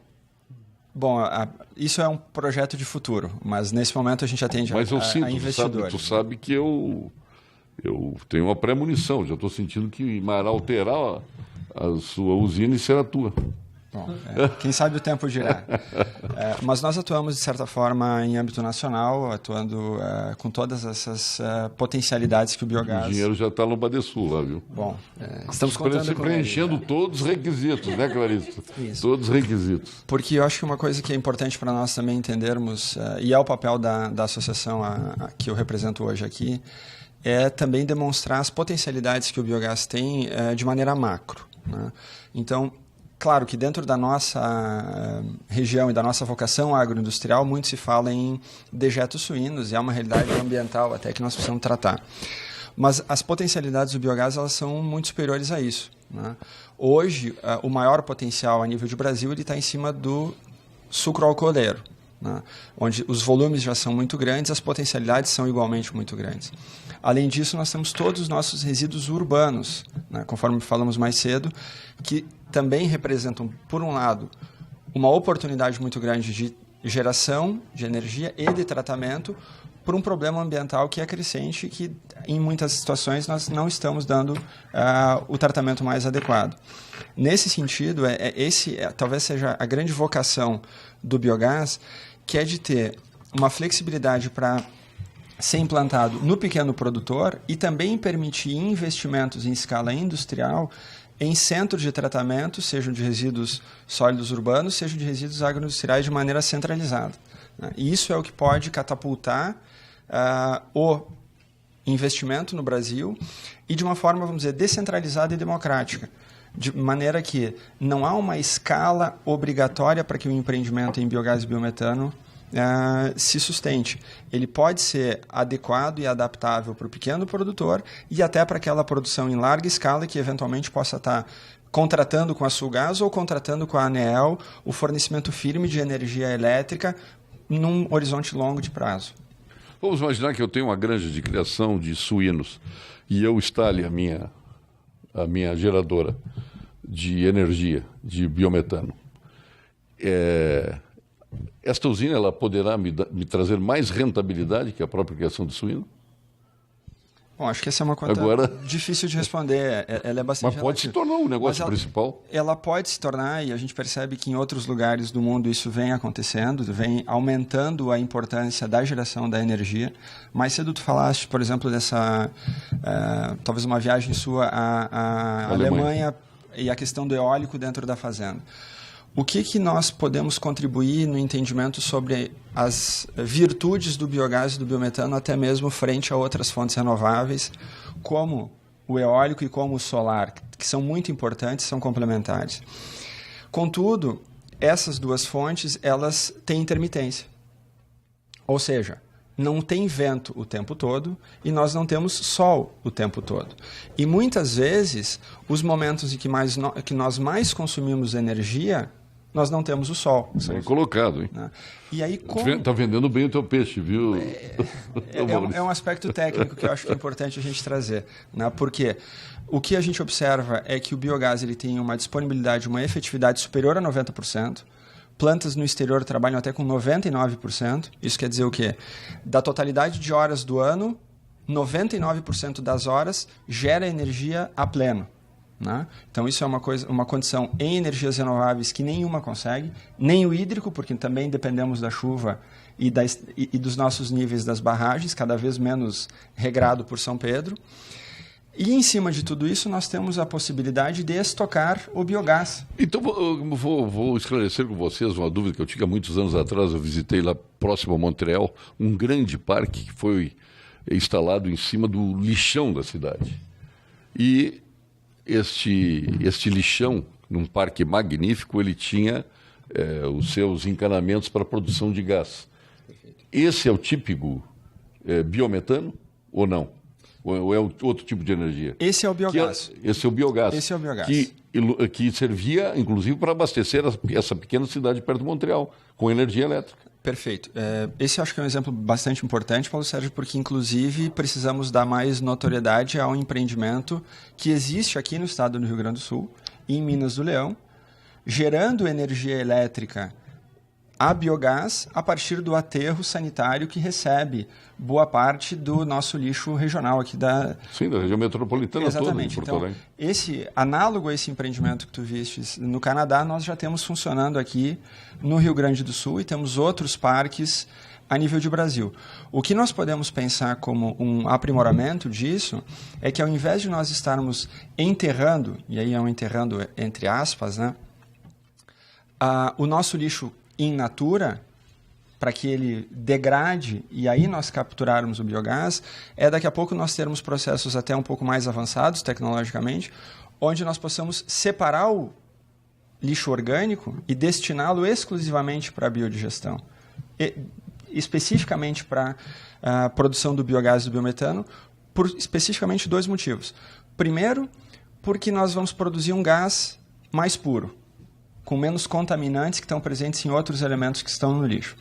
Bom, isso é um projeto de futuro, mas nesse momento a gente atende mas eu sinto, a investidores. Tu sabe que eu tenho uma pré-munição, já estou sentindo que Marau terá a sua usina e será tua. Bom, quem sabe o tempo dirá. Mas nós atuamos, de certa forma, em âmbito nacional, atuando com todas essas potencialidades que o biogás... O dinheiro já está no Badesul lá, viu? Bom, estamos contando com preenchendo ele, todos os requisitos, né, Clarice? Isso. Todos os requisitos. Porque eu acho que uma coisa que é importante para nós também entendermos, e é o papel da associação que eu represento hoje aqui, é também demonstrar as potencialidades que o biogás tem de maneira macro, né? Então, claro que dentro da nossa região e da nossa vocação agroindustrial, muito se fala em dejetos suínos, e é uma realidade ambiental até que nós precisamos tratar. Mas as potencialidades do biogás, elas são muito superiores a isso, né? Hoje, o maior potencial a nível de Brasil está em cima do sucro alcooleiro, né? Onde os volumes já são muito grandes, as potencialidades são igualmente muito grandes. Além disso, nós temos todos os nossos resíduos urbanos, né, conforme falamos mais cedo, que também representam, por um lado, uma oportunidade muito grande de geração de energia e de tratamento por um problema ambiental que é crescente e que, em muitas situações, nós não estamos dando o tratamento mais adequado. Nesse sentido, talvez seja a grande vocação do biogás, que é de ter uma flexibilidade para ser implantado no pequeno produtor e também permitir investimentos em escala industrial em centros de tratamento, sejam de resíduos sólidos urbanos, sejam de resíduos agroindustriais de maneira centralizada, né? E isso é o que pode catapultar o investimento no Brasil e de uma forma, vamos dizer, descentralizada e democrática, de maneira que não há uma escala obrigatória para que o empreendimento em biogás e biometano se sustente. Ele pode ser adequado e adaptável para o pequeno produtor e até para aquela produção em larga escala que eventualmente possa estar contratando com a Sulgás ou contratando com a ANEEL o fornecimento firme de energia elétrica num horizonte longo de prazo. Vamos imaginar que eu tenho uma granja de criação de suínos e eu instale a minha geradora de energia, de biometano. Esta usina ela poderá me trazer mais rentabilidade que a própria criação de suíno? Bom, acho que essa é uma conta difícil de responder. Ela é bastante Mas pode se tornar o negócio principal? Ela pode se tornar, e a gente percebe que em outros lugares do mundo isso vem acontecendo, vem aumentando a importância da geração da energia. Mais cedo tu falaste, por exemplo, dessa talvez uma viagem sua à Alemanha e a questão do eólico dentro da fazenda. O que nós podemos contribuir no entendimento sobre as virtudes do biogás e do biometano, até mesmo frente a outras fontes renováveis, como o eólico e como o solar, que são muito importantes, são complementares. Contudo, essas duas fontes, elas têm intermitência. Ou seja, não tem vento o tempo todo e nós não temos sol o tempo todo. E muitas vezes, os momentos em que nós mais consumimos energia, nós não temos o sol. Bem colocado, hein? E aí, Está vendendo bem o teu peixe, viu? É um aspecto técnico que eu acho que é importante a gente trazer, né? Porque o que a gente observa é que o biogás ele tem uma disponibilidade, uma efetividade superior a 90%. Plantas no exterior trabalham até com 99%. Isso quer dizer o quê? Da totalidade de horas do ano, 99% das horas gera energia a pleno. né? Então, isso é uma condição em energias renováveis que nenhuma consegue, nem o hídrico, porque também dependemos da chuva e dos nossos níveis das barragens, cada vez menos regrado por São Pedro. E, em cima de tudo isso, nós temos a possibilidade de estocar o biogás. Então, vou esclarecer com vocês uma dúvida que eu tinha muitos anos atrás. Eu visitei lá próximo a Montreal um grande parque que foi instalado em cima do lixão da cidade. E este lixão, num parque magnífico, ele tinha os seus encanamentos para a produção de gás. Esse é o típico biometano ou não? Ou é outro tipo de energia? Esse é o biogás. Esse é o biogás. Esse é o biogás. Que servia, inclusive, para abastecer essa pequena cidade perto de Montreal, com energia elétrica. Perfeito. Esse acho que é um exemplo bastante importante, Paulo Sérgio, porque, inclusive, precisamos dar mais notoriedade a um empreendimento que existe aqui no estado do Rio Grande do Sul, em Minas do Leão, gerando energia elétrica a biogás a partir do aterro sanitário que recebe boa parte do nosso lixo regional aqui da... Sim, da região metropolitana. Exatamente. Toda, em Porto Alegre. Então, análogo a esse empreendimento que tu vistes no Canadá, nós já temos funcionando aqui no Rio Grande do Sul e temos outros parques a nível de Brasil. O que nós podemos pensar como um aprimoramento disso é que, ao invés de nós estarmos enterrando, e aí é um enterrando entre aspas, né, o nosso lixo in natura, para que ele degrade e aí nós capturarmos o biogás, daqui a pouco nós termos processos até um pouco mais avançados tecnologicamente, onde nós possamos separar o lixo orgânico e destiná-lo exclusivamente para a biodigestão, especificamente para a produção do biogás e do biometano, por especificamente 2 motivos. Primeiro, porque nós vamos produzir um gás mais puro, com menos contaminantes que estão presentes em outros elementos que estão no lixo.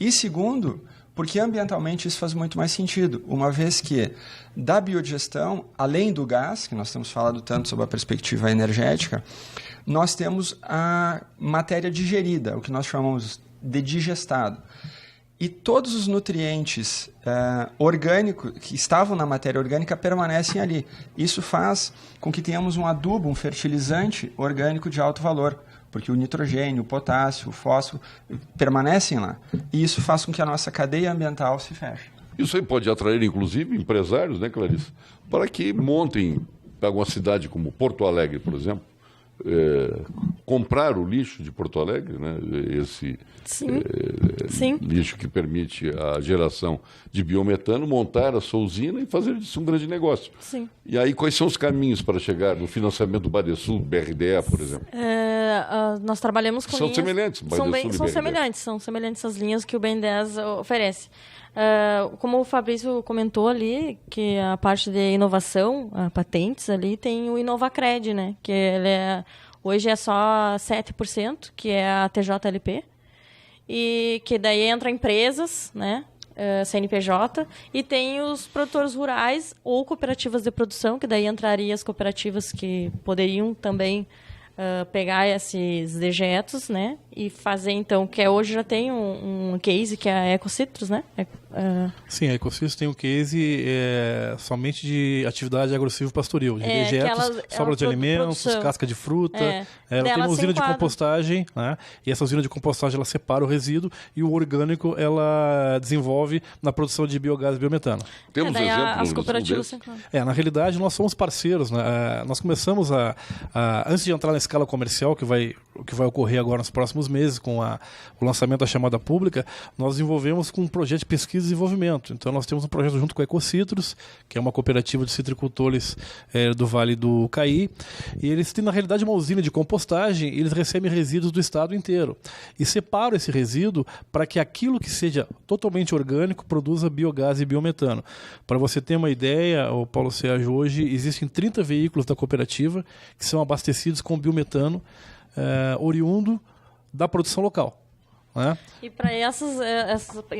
E segundo, porque ambientalmente isso faz muito mais sentido, uma vez que da biodigestão, além do gás, que nós temos falado tanto sobre a perspectiva energética, nós temos a matéria digerida, o que nós chamamos de digestado. E todos os nutrientes orgânicos que estavam na matéria orgânica permanecem ali. Isso faz com que tenhamos um adubo, um fertilizante orgânico de alto valor, porque o nitrogênio, o potássio, o fósforo permanecem lá. E isso faz com que a nossa cadeia ambiental se feche. Isso aí pode atrair, inclusive, empresários, né, Clarice? Para que montem, para uma cidade como Porto Alegre, por exemplo, comprar o lixo de Porto Alegre, né? Esse lixo que permite a geração de biometano, montar a sua usina e fazer disso um grande negócio. Sim. E aí, quais são os caminhos para chegar no financiamento do Badesul, BRDE, por exemplo? Nós trabalhamos com linhas... Semelhantes, são semelhantes às linhas que o BNDES oferece. Como o Fabrício comentou ali, que a parte de inovação, patentes ali, tem o InovaCred, né? Que ele hoje é só 7%, que é a TJLP, e que daí entra empresas, né? CNPJ, e tem os produtores rurais ou cooperativas de produção, que daí entraria as cooperativas que poderiam também pegar esses dejetos, né, e fazer, então, que hoje já tem um case, que é a Ecocitrus, né? Sim, a Ecocitrus tem um case somente de atividade agrosilvo-pastoril, de dejetos, sobra de alimentos, casca de fruta. Ela tem uma usina de compostagem, né, e essa usina de compostagem ela separa o resíduo e o orgânico ela desenvolve na produção de biogás e biometano. Temos exemplos as cooperativas. Na realidade, nós somos parceiros, né? Nós começamos antes de entrar na escala comercial, que vai ocorrer agora nos próximos meses, com o lançamento da chamada pública, nós desenvolvemos com um projeto de pesquisa e desenvolvimento. Então, nós temos um projeto junto com a Ecocitrus, que é uma cooperativa de citricultores do Vale do Caí, e eles têm, na realidade, uma usina de compostagem, e eles recebem resíduos do estado inteiro. E separam esse resíduo para que aquilo que seja totalmente orgânico produza biogás e biometano. Para você ter uma ideia, o Paulo Sérgio, hoje existem 30 veículos da cooperativa que são abastecidos com biometano oriundo da produção local. Né? E para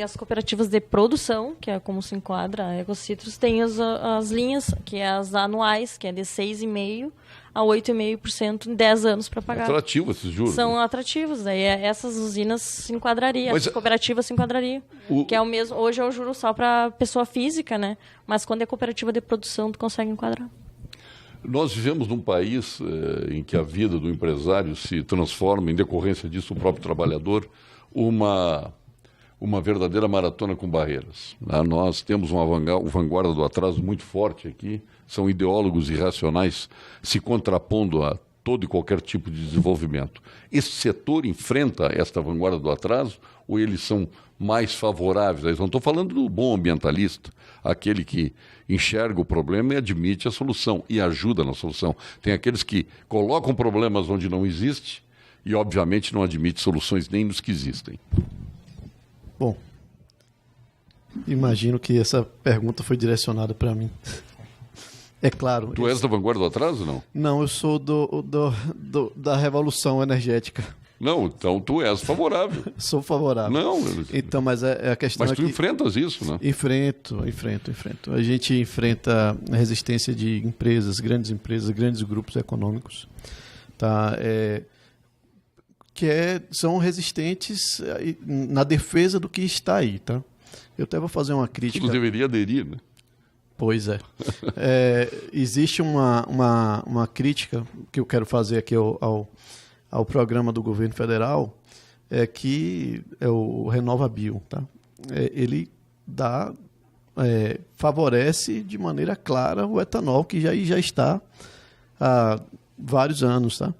as cooperativas de produção, que é como se enquadra a Ecocitrus, tem as linhas, que é as anuais, que é de 6,5% a 8,5% em 10 anos para pagar. Atrativo esses juros. São atrativos, daí essas usinas se enquadrariam, as cooperativas se enquadrariam. Que é o mesmo, hoje é o juro só para pessoa física, né? Mas quando é cooperativa de produção, tu consegue enquadrar. Nós vivemos num país em que a vida do empresário se transforma, em decorrência disso, o próprio trabalhador, uma verdadeira maratona com barreiras. Nós temos uma vanguarda do atraso muito forte aqui, são ideólogos irracionais se contrapondo a todo e qualquer tipo de desenvolvimento. Esse setor enfrenta esta vanguarda do atraso ou eles são mais favoráveis? Não estou falando do bom ambientalista, aquele que enxerga o problema e admite a solução e ajuda na solução. Tem aqueles que colocam problemas onde não existe e, obviamente, não admite soluções nem nos que existem. Bom, imagino que essa pergunta foi direcionada para mim. É claro. Tu és da vanguarda do atraso, não? Não, eu sou da revolução energética. Não, então tu és favorável. Sou favorável. Não. Então, mas a questão mas tu enfrentas isso, né? Enfrento. A gente enfrenta a resistência de empresas, grandes grupos econômicos, tá? São resistentes na defesa do que está aí, tá? Eu até vou fazer uma crítica. Tu deveria aderir, né? Pois é. Existe uma crítica que eu quero fazer aqui ao programa do governo federal, que é o RenovaBio, tá? Ele favorece de maneira clara o etanol, que já está há vários anos, tá?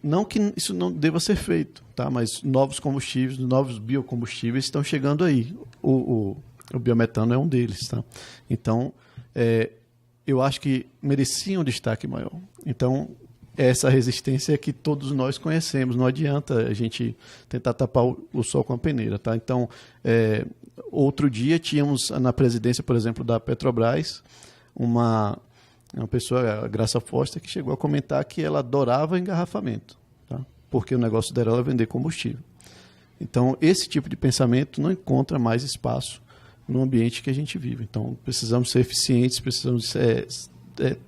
Não que isso não deva ser feito, tá? Mas novos combustíveis, novos biocombustíveis estão chegando aí. O biometano é um deles, tá? Então, eu acho que merecia um destaque maior. Então, essa resistência é que todos nós conhecemos. Não adianta a gente tentar tapar o sol com a peneira, tá? Então, outro dia tínhamos na presidência, por exemplo, da Petrobras, uma pessoa, a Graça Foster, que chegou a comentar que ela adorava engarrafamento, tá? Porque o negócio dela era vender combustível. Então, esse tipo de pensamento não encontra mais espaço no ambiente que a gente vive. Então, precisamos ser eficientes, precisamos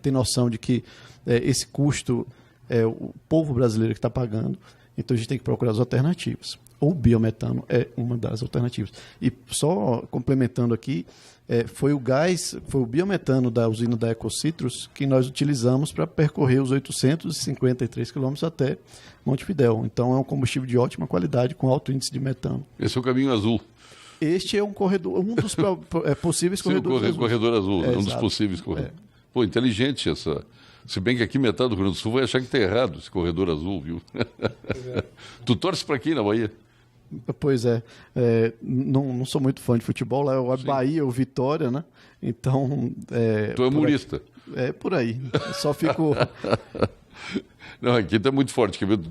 ter noção de que esse custo é o povo brasileiro que está pagando. Então, a gente tem que procurar as alternativas. O biometano é uma das alternativas. E só complementando aqui, foi o biometano da usina da Ecocitrus que nós utilizamos para percorrer os 853 quilômetros até Montevidéu. Então, é um combustível de ótima qualidade, com alto índice de metano. Esse é o caminho azul. Este é um corredor, um dos possíveis corredores azuis. Corredor azul, um dos possíveis corredores. Pô, inteligente essa. Se bem que aqui metade do Rio Grande do Sul vai achar que está errado esse corredor azul, viu? Tu torce para quem na Bahia? Pois não sou muito fã de futebol, lá é o Bahia, o Vitória, né? Então... Tu é humorista. É por aí, só fico... Não, aqui tá muito forte, quer ver?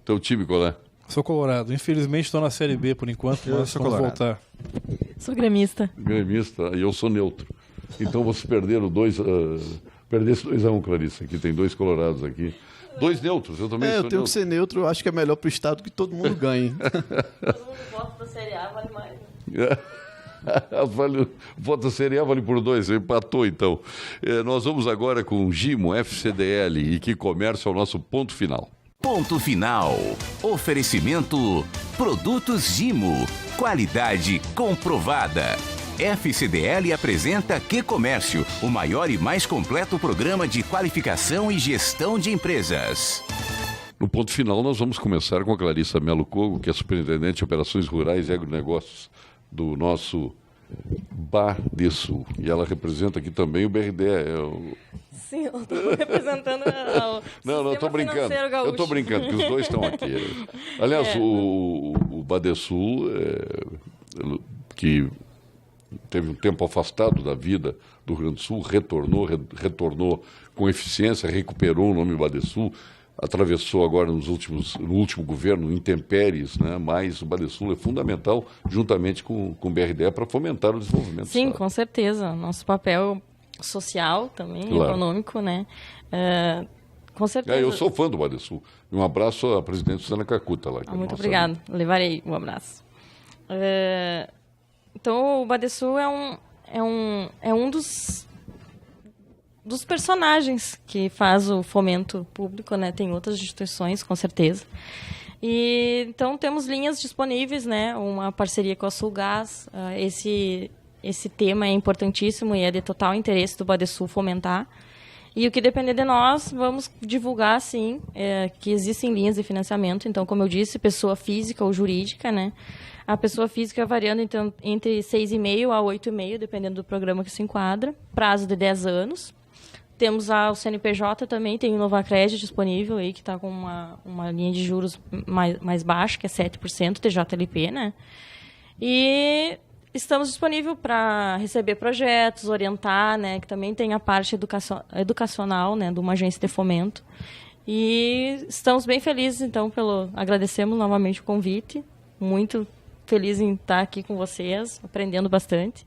Teu time qual é? Sou colorado, infelizmente estou na Série B por enquanto, mas vamos voltar. Sou gremista. Gremista, e eu sou neutro. Então vocês perderam perdesse 2-1, Clarissa, aqui tem 2 colorados aqui. 2 neutros, eu também sou eu tenho que ser neutro, eu acho que é melhor para o Estado que todo mundo ganhe. Todo mundo vota para a Série A, vale mais. Né? O voto da Série A vale por 2, empatou então. Nós vamos agora com Gimo, FCDL e Que Comércio é o nosso ponto final. Ponto final. Oferecimento Produtos Gimo. Qualidade comprovada. FCDL apresenta Que Comércio, o maior e mais completo programa de qualificação e gestão de empresas. No ponto final, nós vamos começar com a Clarissa Melo Cogo, que é superintendente de Operações Rurais e Agronegócios do nosso Badesul. E ela representa aqui também o BRDE. Sim, eu estou representando o Não, estou brincando. Eu estou brincando, que os dois estão aqui. Aliás, o Badesul, que teve um tempo afastado da vida do Rio Grande do Sul, retornou com eficiência, recuperou o nome Badesul, atravessou agora no último governo intempéries, né? Mas o Badesul é fundamental, juntamente com o BRDE, para fomentar o desenvolvimento. Sim, com certeza. Nosso papel social também, claro. Econômico, né? Com certeza. Eu sou fã do Badesul. Um abraço à presidente Susana Cacuta lá. Muito obrigado. Levarei um abraço. Então, o Badesul é um dos personagens que faz o fomento público, né? Tem outras instituições, com certeza. E então temos linhas disponíveis, né? Uma parceria com a Sulgás. Esse tema é importantíssimo e é de total interesse do Badesul fomentar. E o que depender de nós, vamos divulgar, sim, que existem linhas de financiamento. Então, como eu disse, pessoa física ou jurídica, né? A pessoa física variando então, entre 6,5 a 8,5, dependendo do programa que se enquadra. Prazo de 10 anos. Temos o CNPJ também, tem o Novacred disponível, aí, que está com uma linha de juros mais baixa, que é 7%, TJLP, né? E estamos disponíveis para receber projetos, orientar, né? Que também tem a parte educacional, né? De uma agência de fomento. E estamos bem felizes, então, agradecemos novamente o convite. Muito feliz em estar aqui com vocês, aprendendo bastante.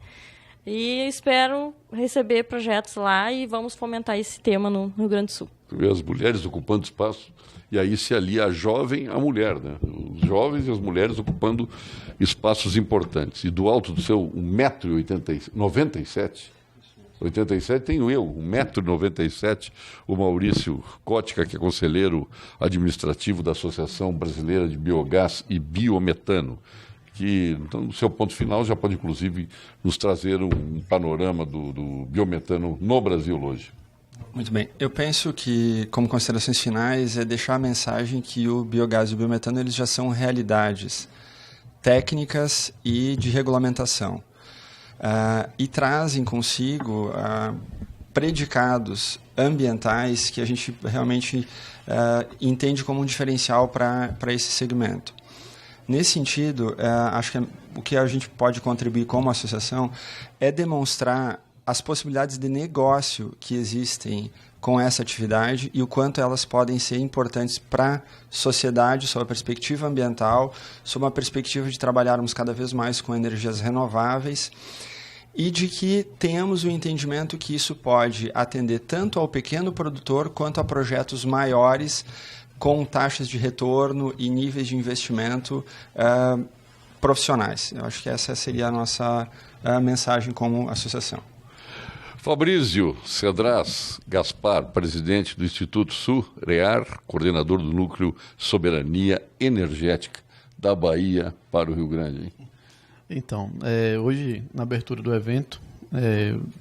E espero receber projetos lá e vamos fomentar esse tema no Rio Grande do Sul. As mulheres ocupando espaço, e aí se alia a jovem à mulher, né? Os jovens e as mulheres ocupando espaços importantes. E do alto do seu 1,97 m, 87 tenho eu, 1,97 m, o Maurício Cótica, que é conselheiro administrativo da Associação Brasileira de Biogás e Biometano, que, então, no seu ponto final, já pode, inclusive, nos trazer um panorama do biometano no Brasil hoje. Muito bem. Eu penso que, como considerações finais, é deixar a mensagem que o biogás e o biometano eles já são realidades técnicas e de regulamentação. E trazem consigo predicados ambientais que a gente realmente entende como um diferencial para esse segmento. Nesse sentido, acho que o que a gente pode contribuir como associação é demonstrar as possibilidades de negócio que existem com essa atividade e o quanto elas podem ser importantes para a sociedade, sob a perspectiva ambiental, sob a perspectiva de trabalharmos cada vez mais com energias renováveis e de que temos o entendimento que isso pode atender tanto ao pequeno produtor quanto a projetos maiores com taxas de retorno e níveis de investimento profissionais. Eu acho que essa seria a nossa mensagem como associação. Fabrício Cedras Gaspar, presidente do Instituto Sul, REAR, coordenador do Núcleo Soberania Energética da Bahia para o Rio Grande. Hein? Então, hoje, na abertura do evento,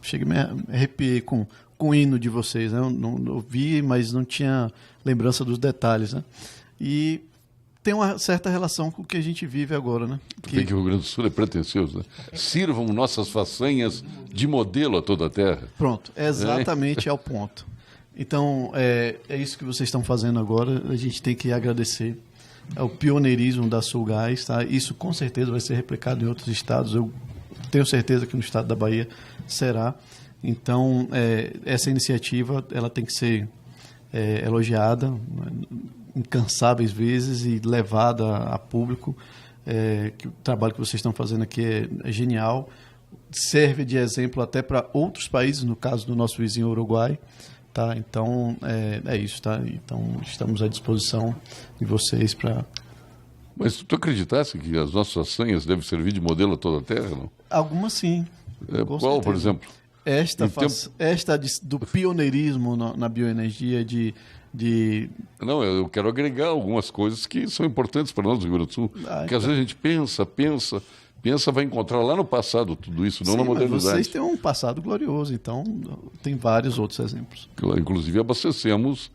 cheguei a me arrepiei com o hino de vocês, né? Eu não ouvi, mas não tinha lembrança dos detalhes, né? E tem uma certa relação com o que a gente vive agora, né? Vê que o Rio Grande do Sul é pretensioso, né? Sirvam nossas façanhas de modelo a toda a terra. Pronto, exatamente é o ponto. Então, é isso que vocês estão fazendo agora, a gente tem que agradecer ao pioneirismo da Sulgás, tá? Isso com certeza vai ser replicado em outros estados, eu tenho certeza que no estado da Bahia será. Então, essa iniciativa ela tem que ser elogiada incansáveis vezes e levada a público, que o trabalho que vocês estão fazendo aqui é genial, serve de exemplo até para outros países, no caso do nosso vizinho Uruguai, tá? Então, é isso, tá? Então, estamos à disposição de vocês para... Mas tu acreditasse que as nossas façanhas devem servir de modelo a toda a terra, não? Algumas sim. Qual, certeza. Por exemplo? Esta do pioneirismo na bioenergia, Não, eu quero agregar algumas coisas que são importantes para nós do Rio Grande do Sul. Porque às vezes a gente pensa, vai encontrar lá no passado tudo isso, não na modernidade. Mas vocês têm um passado glorioso, então tem vários outros exemplos. Inclusive abastecemos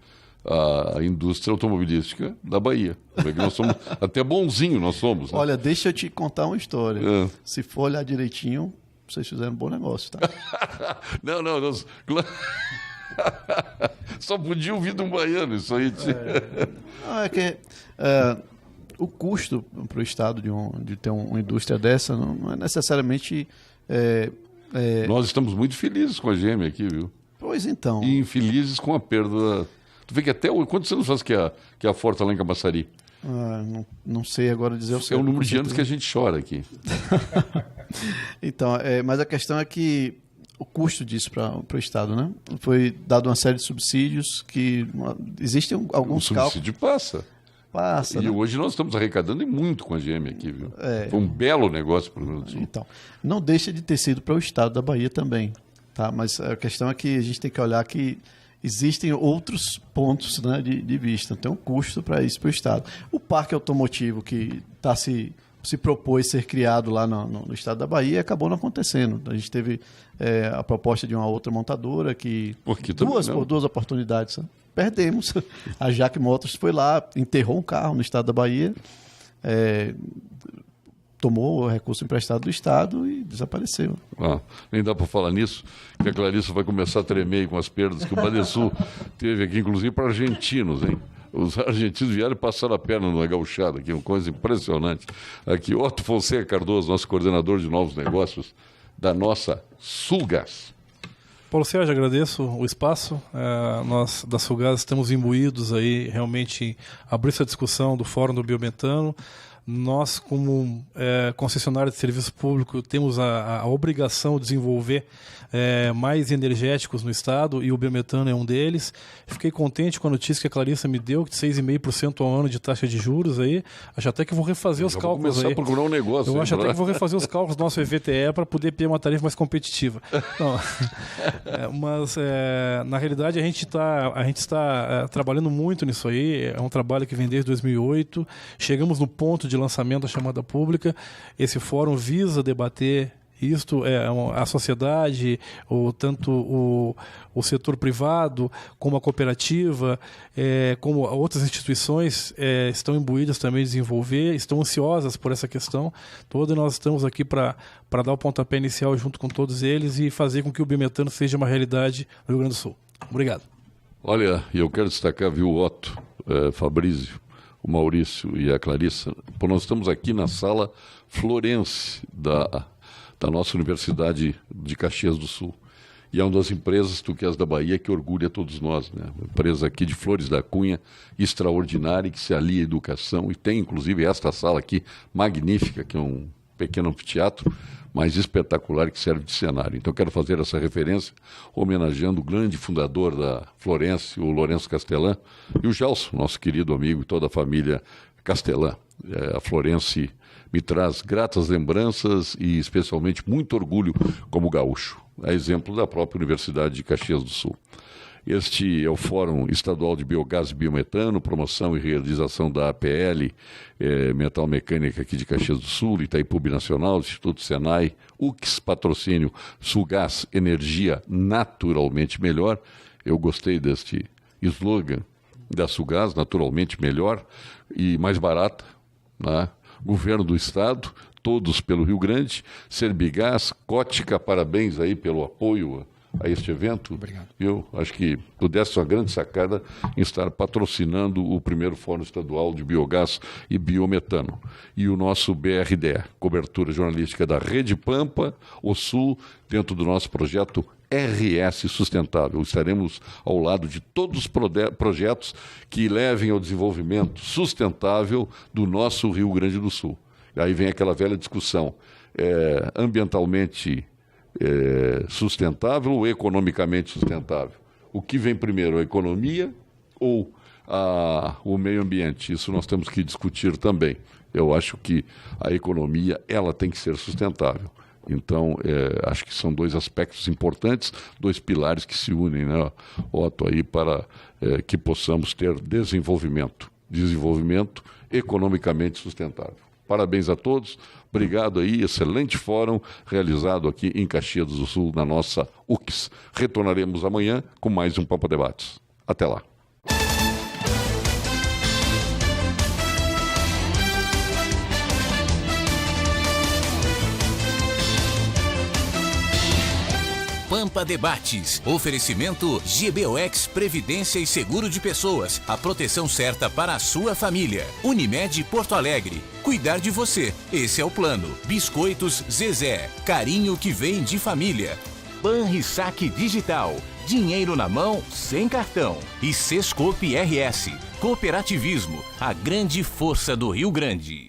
a indústria automobilística da Bahia. Nós somos até bonzinho, nós somos. Né? Olha, deixa eu te contar uma história. Se for olhar direitinho, vocês fizeram um bom negócio, tá? Não, só podia ouvir de um baiano isso aí. O custo para o Estado de ter uma indústria dessa não é necessariamente... Nós estamos muito felizes com a GM aqui, viu? Pois então. E infelizes com a perda... Tu vê que até... Quantos anos faz que a Ford está lá em Camaçari? Não sei agora dizer o certo. É o número de anos que a gente chora aqui. Então, mas a questão é que o custo disso para o Estado, né? Foi dado uma série de subsídios que existem alguns cálculos. O subsídio passa. E né? Hoje nós estamos arrecadando muito com a GM aqui, viu? Foi um belo negócio para o Rio Grande do Sul. Então, não deixa de ter sido para o Estado da Bahia também, tá? Mas a questão é que a gente tem que olhar que existem outros pontos, né, de vista. Tem um custo para isso para o Estado. O parque automotivo que está se se propôs ser criado lá no estado da Bahia e acabou não acontecendo. A gente teve a proposta de uma outra montadora que por duas oportunidades perdemos. A Jaque Motors foi lá, enterrou um carro no estado da Bahia, tomou o recurso emprestado do estado e desapareceu. Nem dá para falar nisso, que a Clarissa vai começar a tremer com as perdas que o Badesul teve aqui, inclusive para argentinos, hein? Os argentinos vieram e passaram a perna numa gauchada aqui, uma coisa impressionante. Aqui, Otto Fonseca Cardoso, nosso coordenador de novos negócios da nossa Sulgás. Paulo Sérgio, agradeço o espaço. Nós, da Sulgás, estamos imbuídos aí realmente em abrir essa discussão do Fórum do Biometano. Nós, como concessionária de serviço público, temos a obrigação de desenvolver mais energéticos no estado, e o biometano é um deles. Fiquei contente com a notícia que a Clarissa me deu, de 6,5% ao ano de taxa de juros aí. Acho até que vou refazer os cálculos aí. Vou começar a procurar um negócio. Eu acho até que vou refazer os cálculos do nosso EVTE para poder ter uma tarifa mais competitiva. Não, mas, na realidade, a gente está trabalhando muito nisso aí. É um trabalho que vem desde 2008. Chegamos no ponto de lançamento da chamada pública. Esse fórum visa debater isto, a sociedade, tanto o setor privado, como a cooperativa, como outras instituições estão imbuídas também em desenvolver, estão ansiosas por essa questão toda, e nós estamos aqui para dar o pontapé inicial junto com todos eles e fazer com que o biometano seja uma realidade no Rio Grande do Sul. Obrigado. Olha, eu quero destacar, viu, o Otto, Fabrício, o Maurício e a Clarissa, nós estamos aqui na sala Florence da nossa Universidade de Caxias do Sul. E é uma das empresas Tuquias da Bahia que orgulha todos nós, né? Uma empresa aqui de Flores da Cunha, extraordinária, que se alia à educação, e tem inclusive esta sala aqui, magnífica, que é um pequeno anfiteatro, mas espetacular, que serve de cenário. Então quero fazer essa referência, homenageando o grande fundador da Florence, o Lourenço Castelã, e o Gelson, nosso querido amigo, e toda a família Castelã. A Florence me traz gratas lembranças e especialmente muito orgulho como gaúcho, a exemplo da própria Universidade de Caxias do Sul. Este é o Fórum Estadual de Biogás e Biometano, promoção e realização da APL, Metal Mecânica aqui de Caxias do Sul, Itaipu Binacional, Instituto Senai, UX, patrocínio Sulgás, energia naturalmente melhor. Eu gostei deste slogan da Sulgás, naturalmente melhor e mais barata, né? Governo do Estado, todos pelo Rio Grande, Serbigás, Cótica, parabéns aí pelo apoio a este evento. Obrigado. Eu acho que tu deste uma grande sacada em estar patrocinando o primeiro Fórum Estadual de Biogás e Biometano. E o nosso BRDE, cobertura jornalística da Rede Pampa, o Sul, dentro do nosso projeto RS Sustentável. Estaremos ao lado de todos os projetos que levem ao desenvolvimento sustentável do nosso Rio Grande do Sul. E aí vem aquela velha discussão, ambientalmente sustentável ou economicamente sustentável? O que vem primeiro, a economia ou o meio ambiente? Isso nós temos que discutir também. Eu acho que a economia ela tem que ser sustentável. Então, acho que são dois aspectos importantes, dois pilares que se unem, né, Otto, aí para que possamos ter desenvolvimento economicamente sustentável. Parabéns a todos, obrigado aí, excelente fórum realizado aqui em Caxias do Sul, na nossa UX. Retornaremos amanhã com mais um Pampa Debates. Até lá. Pampa Debates. Oferecimento GBOX Previdência e Seguro de Pessoas. A proteção certa para a sua família. Unimed Porto Alegre. Cuidar de você. Esse é o plano. Biscoitos Zezé. Carinho que vem de família. Banrisac Digital. Dinheiro na mão, sem cartão. E Sescope RS. Cooperativismo. A grande força do Rio Grande.